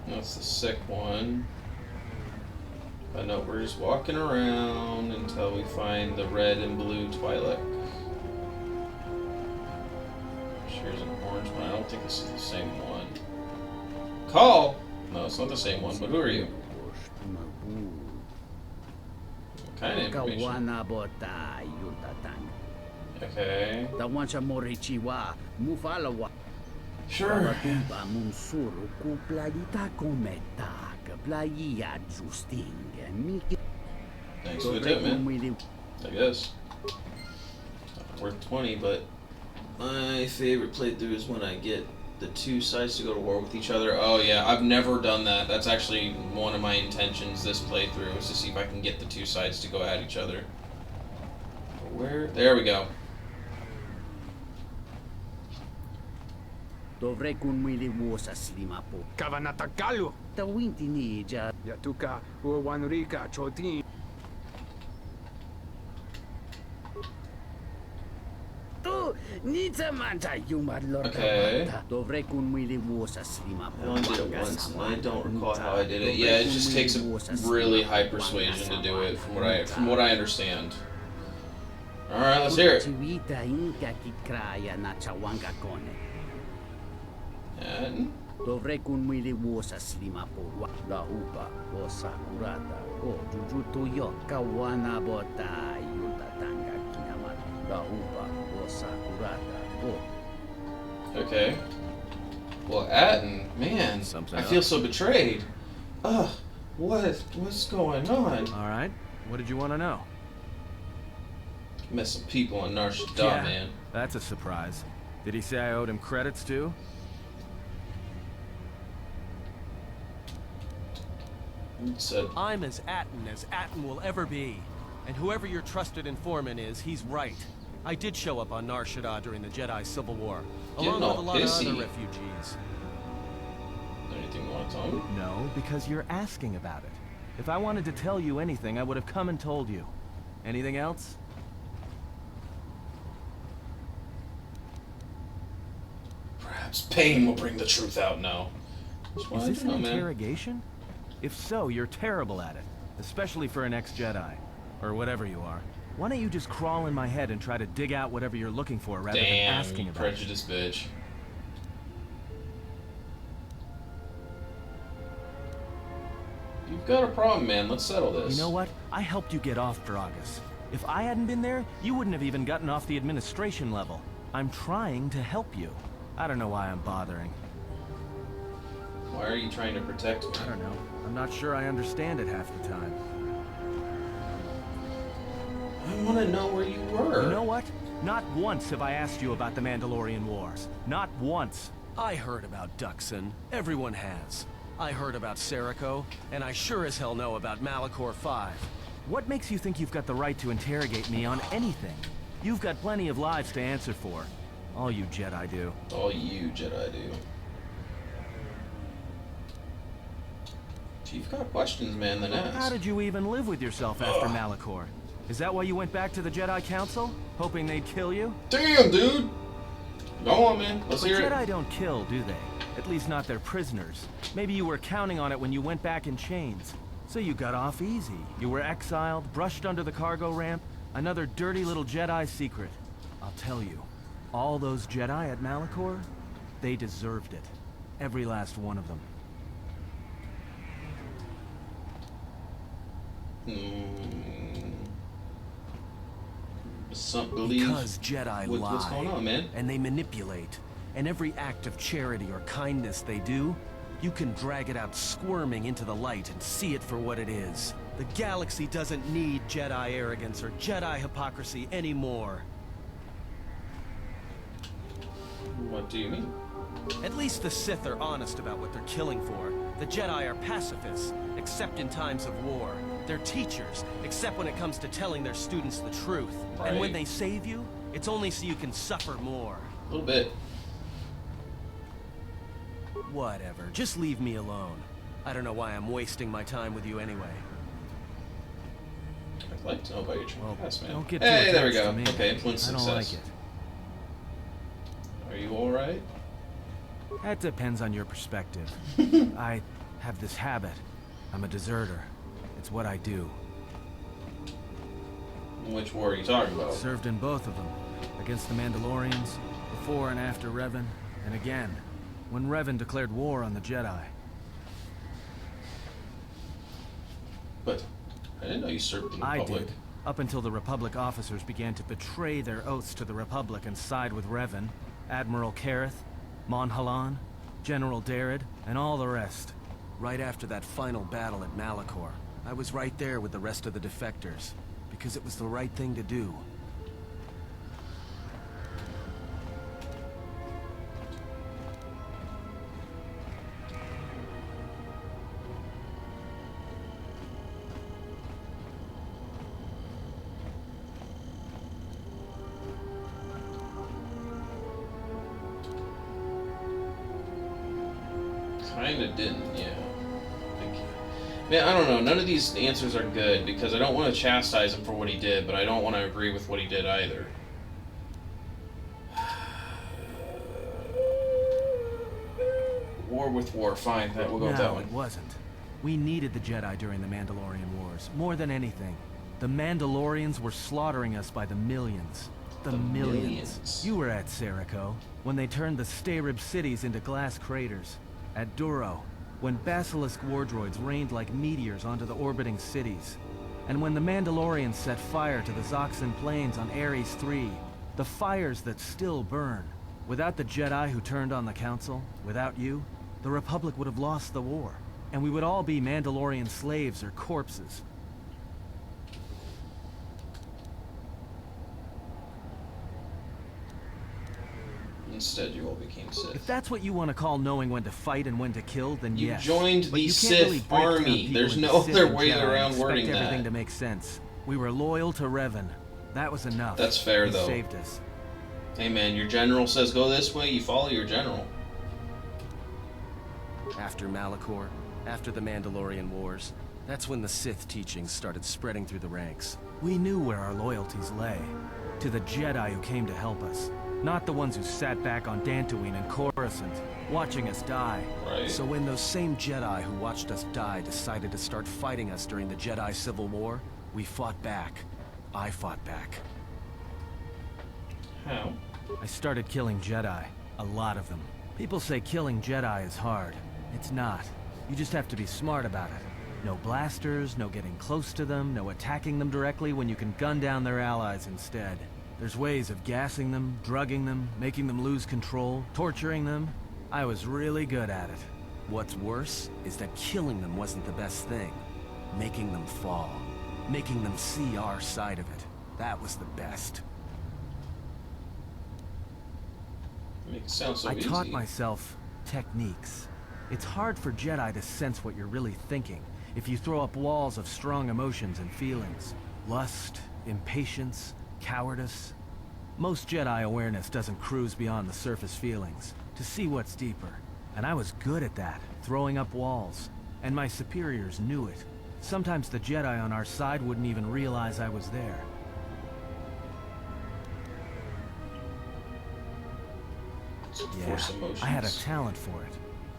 That's the sick one. But no, we're just walking around until we find the red and blue Twi'lek. Here's an orange one. I don't think this is the same one. Call? No, it's not the same one, but who are you? What kind of information? Okay. Sure. Thanks for the tip, man. I guess. Worth 20, but my favorite playthrough is when I get the 2 sides to go to war with each other. Oh yeah, I've never done that. That's actually one of my intentions this playthrough, is to see if I can get the 2 sides to go at each other. Where? There we go. Kavanatakalu. Yatuka Uwanrika Chotin. Okay. I only did it once, and I don't recall how I did it. Yeah, it just takes a really high persuasion to do it, from what I understand. All right, let's hear it. And okay. Well, Atten, man, I feel so betrayed. Ugh, what's going on? All right. What did you want to know? Met some people on Nar Shaddaa, man. That's a surprise. Did he say I owed him credits too? Said, I'm as Atten will ever be. And whoever your trusted informant is, he's right. I did show up on Nar Shaddaa during the Jedi Civil War, along with a lot of other refugees. Anything you want to tell me? No, because you're asking about it. If I wanted to tell you anything, I would have come and told you. Anything else? Perhaps pain will bring the truth out now. Is this an interrogation? If so, you're terrible at it. Especially for an ex-Jedi. Or whatever you are. Why don't you just crawl in my head and try to dig out whatever you're looking for rather than asking about it? Prejudiced bitch. You've got a problem, man. Let's settle this. You know what? I helped you get off Dragas. If I hadn't been there, you wouldn't have even gotten off the administration level. I'm trying to help you. I don't know why I'm bothering. Why are you trying to protect me? I don't know. I'm not sure I understand it half the time. I want to know where you were. You know what? Not once have I asked you about the Mandalorian Wars. Not once. I heard about Duxon. Everyone has. I heard about Serico, and I sure as hell know about Malachor 5. What makes you think you've got the right to interrogate me on anything? You've got plenty of lives to answer for. All you Jedi do. All you Jedi do. You've got questions, man, then ask. How did you even live with yourself after Malachor? Is that why you went back to the Jedi Council? Hoping they'd kill you? Damn, dude! Go on, man. Let's hear it. Jedi don't kill, do they? At least not their prisoners. Maybe you were counting on it when you went back in chains. So you got off easy. You were exiled, brushed under the cargo ramp, another dirty little Jedi secret. I'll tell you, all those Jedi at Malachor, they deserved it. Every last one of them. Because Jedi lie. What's going on, man? And they manipulate. And every act of charity or kindness they do, you can drag it out squirming into the light and see it for what it is. The galaxy doesn't need Jedi arrogance or Jedi hypocrisy anymore. What do you mean? At least the Sith are honest about what they're killing for. The Jedi are pacifists, except in times of war. They're teachers, except when it comes to telling their students the truth. Right. And when they save you, it's only so you can suffer more. A little bit. Whatever, just leave me alone. I don't know why I'm wasting my time with you anyway. I'd like to know about your past, man. Don't get hey, too there we attached go. to me. Okay, influence I don't success. like it. Are you alright? That depends on your perspective. I have this habit. I'm a deserter. It's what I do. Which war are you talking about? Served in both of them. Against the Mandalorians, before and after Revan, and again, when Revan declared war on the Jedi. But I didn't know you served in the I Republic. did, up until the Republic officers began to betray their oaths to the Republic and side with Revan, Admiral Kareth, Mon Halan, General Darrett, and all the rest. Right after that final battle at Malachor, I was right there with the rest of the defectors, because it was the right thing to do. Kinda didn't, yeah. Man, I don't know. None of these answers are good because I don't want to chastise him for what he did, but I don't want to agree with what he did either. War with war, fine. We'll go with that No, one. it wasn't. We needed the Jedi during the Mandalorian Wars, more than anything. The Mandalorians were slaughtering us by the millions. The millions. You were at Serico, when they turned the Starib cities into glass craters. At Duro, when Basilisk war droids rained like meteors onto the orbiting cities. And when the Mandalorians set fire to the Zoxan plains on Ares III, the fires that still burn. Without the Jedi who turned on the Council, without you, the Republic would have lost the war. And we would all be Mandalorian slaves or corpses. Instead, you all became Sith. If that's what you want to call knowing when to fight and when to kill, then You yes. joined But the you can't Sith really break down army. people There's into no Sith other and way Jedi and around expect wording that. everything to make sense. We were loyal to Revan. That was enough. That's fair, He though. saved us. Hey man, your general says go this way, you follow your general. After Malachor, after the Mandalorian Wars, that's when the Sith teachings started spreading through the ranks. We knew where our loyalties lay. To the Jedi who came to help us. Not the ones who sat back on Dantooine and Coruscant, watching us die. Right. So when those same Jedi who watched us die decided to start fighting us during the Jedi Civil War, we fought back. I fought back. How? I started killing Jedi. A lot of them. People say killing Jedi is hard. It's not. You just have to be smart about it. No blasters, no getting close to them, no attacking them directly when you can gun down their allies instead. There's ways of gassing them, drugging them, making them lose control, torturing them. I was really good at it. What's worse is that killing them wasn't the best thing. Making them fall. Making them see our side of it. That was the best. Makes it sound so I easy. taught myself techniques. It's hard for Jedi to sense what you're really thinking if you throw up walls of strong emotions and feelings. Lust, impatience, cowardice. Most Jedi awareness doesn't cruise beyond the surface feelings, to see what's deeper. And I was good at that, throwing up walls. And my superiors knew it. Sometimes the Jedi on our side wouldn't even realize I was there. Yeah, I had a talent for it.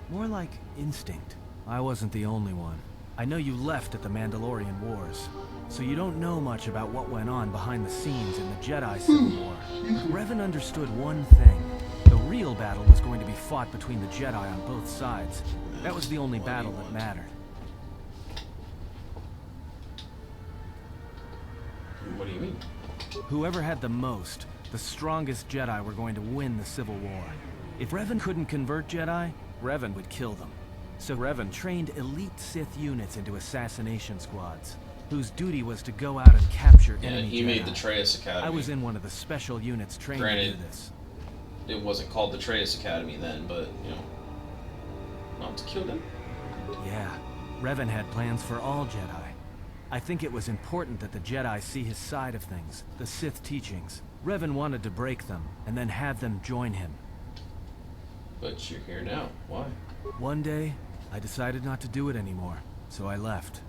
More like instinct. I wasn't the only one. I know you left at the Mandalorian Wars, so you don't know much about what went on behind the scenes in the Jedi Civil War. Revan understood one thing. The real battle was going to be fought between the Jedi on both sides. That was the only battle that mattered. What do you mean? Whoever had the most, the strongest Jedi were going to win the Civil War. If Revan couldn't convert Jedi, Revan would kill them. So Revan trained elite Sith units into assassination squads, whose duty was to go out and capture enemy he Jedi. made the Treyas Academy. I was in one of the special units trained Granted, to do this. It wasn't called the Treyas Academy then, but, you know, not to kill them. Yeah, Revan had plans for all Jedi. I think it was important that the Jedi see his side of things, the Sith teachings. Revan wanted to break them, and then have them join him. But you're here now. Why? One day, I decided not to do it anymore, so I left.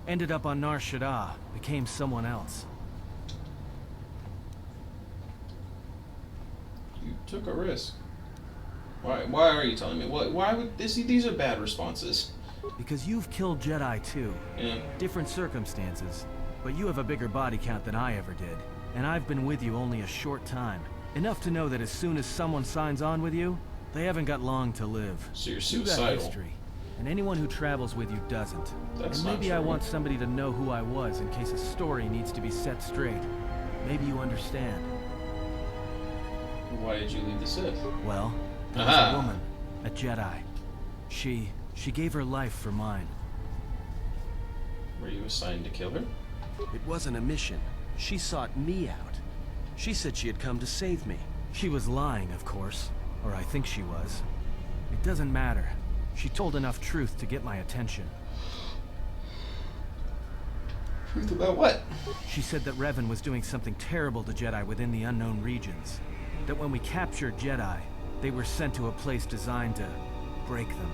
Ended up on Nar Shaddaa, became someone else. You took a risk. Why are you telling me? Why would these are bad responses? Because you've killed Jedi too. Yeah. Different circumstances, but you have a bigger body count than I ever did. And I've been with you only a short time. Enough to know that as soon as someone signs on with you, they haven't got long to live. So you're You got suicidal. history, and anyone who travels with you doesn't. That's and not maybe I true. want somebody to know who I was in case a story needs to be set straight. Maybe you understand. Why did you leave the Sith? Well, there was a woman, a Jedi. She gave her life for mine. Were you assigned to kill her? It wasn't a mission. She sought me out. She said she had come to save me. She was lying, of course. Or I think she was. It doesn't matter. She told enough truth to get my attention. Truth about what? She said that Revan was doing something terrible to Jedi within the unknown regions. That when we captured Jedi, they were sent to a place designed to break them.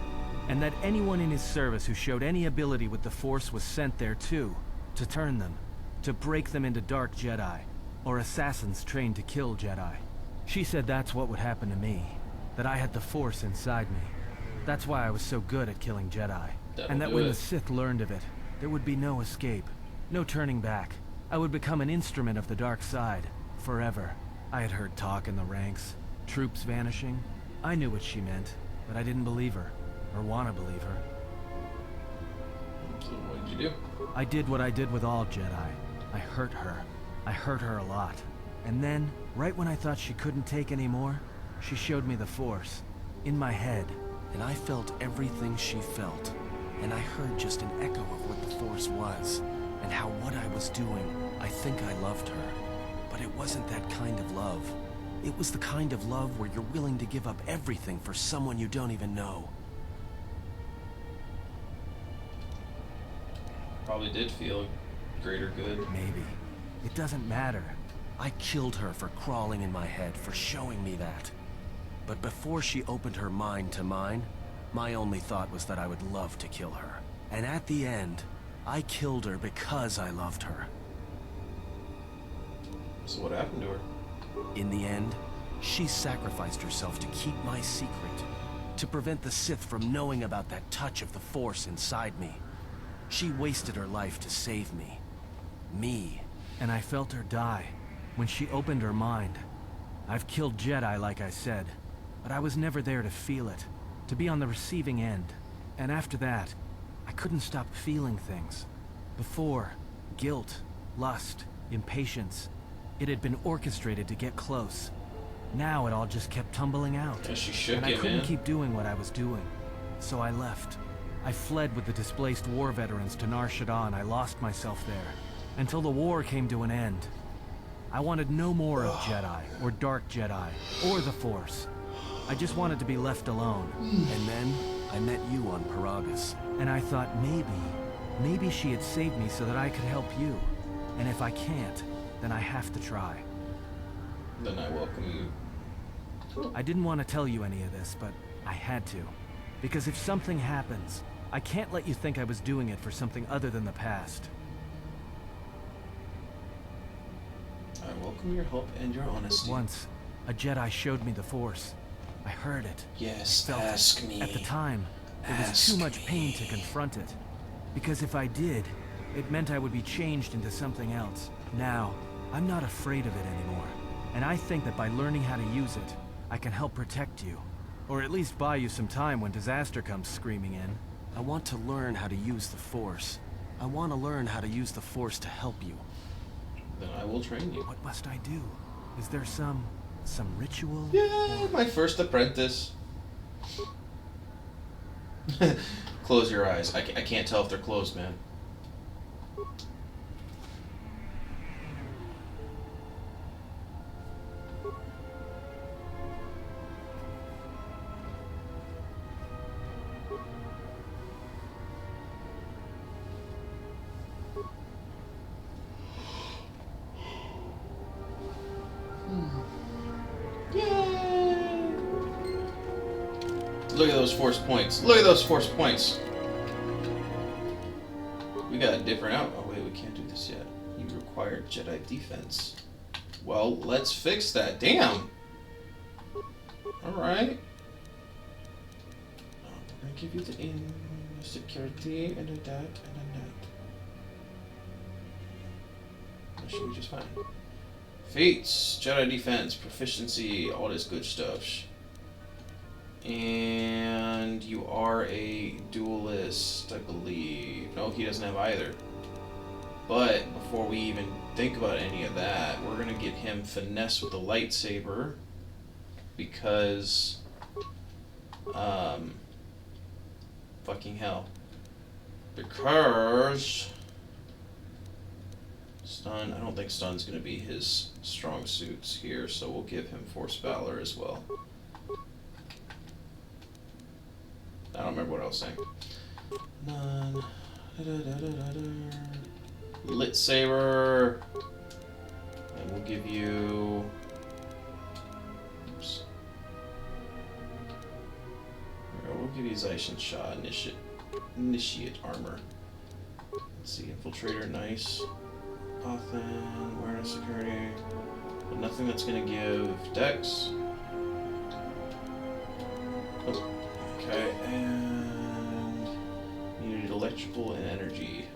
And that anyone in his service who showed any ability with the Force was sent there too, to turn them, to break them into dark Jedi, or assassins trained to kill Jedi. She said that's what would happen to me, that I had the Force inside me. That's why I was so good at killing Jedi. And that when the Sith learned of it, there would be no escape, no turning back. I would become an instrument of the dark side, forever. I had heard talk in the ranks, troops vanishing. I knew what she meant, but I didn't believe her, or want to believe her. So what did you do? I did what I did with all Jedi. I hurt her. I hurt her a lot. And then, right when I thought she couldn't take any more, she showed me the Force. In my head. And I felt everything she felt. And I heard just an echo of what the Force was. And how what I was doing, I think I loved her. But it wasn't that kind of love. It was the kind of love where you're willing to give up everything for someone you don't even know. Probably did feel greater good. Maybe. It doesn't matter. I killed her for crawling in my head, for showing me that. But before she opened her mind to mine, my only thought was that I would love to kill her. And at the end, I killed her because I loved her. So what happened to her? In the end, she sacrificed herself to keep my secret, to prevent the Sith from knowing about that touch of the Force inside me. She wasted her life to save me. Me, and I felt her die when she opened her mind. I've killed Jedi, like I said, but I was never there to feel it, to be on the receiving end. And after that, I couldn't stop feeling things. Before, guilt, lust, impatience. It had been orchestrated to get close. Now it all just kept tumbling out. Yeah, she shook and I it, couldn't man. keep doing what I was doing. So I left. I fled with the displaced war veterans to Nar Shaddaa, and I lost myself there. Until the war came to an end. I wanted no more of Jedi, or Dark Jedi, or the Force. I just wanted to be left alone. And then, I met you on Paragus. And I thought maybe she had saved me so that I could help you. And if I can't, then I have to try. Then I welcome you. I didn't want to tell you any of this, but I had to. Because if something happens, I can't let you think I was doing it for something other than the past. I welcome your help and your honesty. Once, a Jedi showed me the Force. I heard it. Yes, felt ask it. me. At the time, there was too much pain to confront it. Because if I did, it meant I would be changed into something else. Now, I'm not afraid of it anymore. And I think that by learning how to use it, I can help protect you. Or at least buy you some time when disaster comes screaming in. I want to learn how to use the Force. I want to learn how to use the Force to help you. Then I will train you. What must I do? Is there some ritual? Yeah, my first apprentice. Close your eyes. I can't tell if they're closed, man. Look at those force points. Look at those force points. We got a different out. Oh wait, we can't do this yet. You require Jedi defense. Well, let's fix that. Damn. Alright. We're gonna give you the security and a that and a that. That should be just fine. Feats, Jedi defense, proficiency, all this good stuff. And you are a duelist, I believe. No, he doesn't have either. But before we even think about any of that, we're gonna get him finesse with the lightsaber because, fucking hell. Because stun, I don't think stun's gonna be his strong suits here, so we'll give him Force Valor as well. I don't remember what I was saying. None. Lit Saber. And we'll give you. Oops. We'll give you Zaishin Shah Initiate Armor. Let's see, Infiltrator, nice. Pothen, Awareness, Security. But nothing that's gonna give Dex. Oh. Okay, and you need electrical and energy.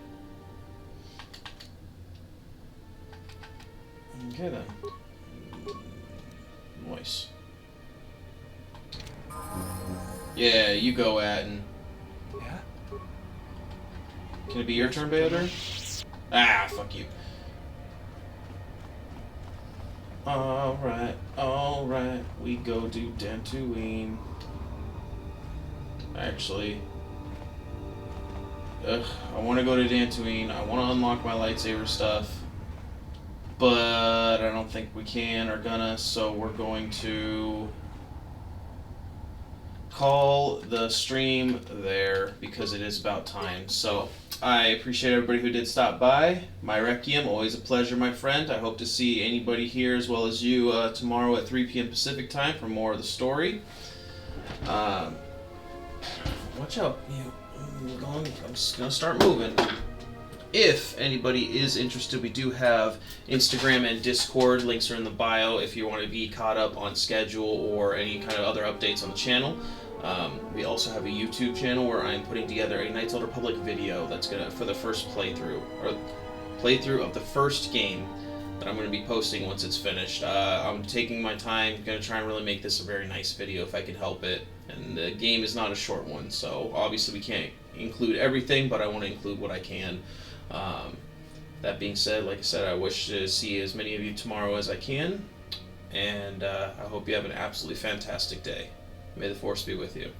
Okay then. Nice. Yeah, you go, Atten. Yeah? Can it be your turn, Bayoder? Ah, fuck you. Alright, we go do Dantooine. Actually, I want to go to Dantooine. I want to unlock my lightsaber stuff, but I don't think we can or gonna, so we're going to call the stream there because it is about time. So I appreciate everybody who did stop by. My Requiem, always a pleasure, my friend. I hope to see anybody here as well as you tomorrow at 3 p.m. Pacific time for more of the story. Watch out, I'm just gonna start moving. If anybody is interested, we do have Instagram and Discord. Links are in the bio if you want to be caught up on schedule or any kind of other updates on the channel. We also have a YouTube channel where I'm putting together a Knights of the Republic video that's gonna for the first playthrough, or playthrough of the first game that I'm going to be posting once it's finished. I'm taking my time, going to try and really make this a very nice video if I can help it. And the game is not a short one, so obviously we can't include everything, but I want to include what I can. That being said, like I said, I wish to see as many of you tomorrow as I can, and I hope you have an absolutely fantastic day. May the Force be with you.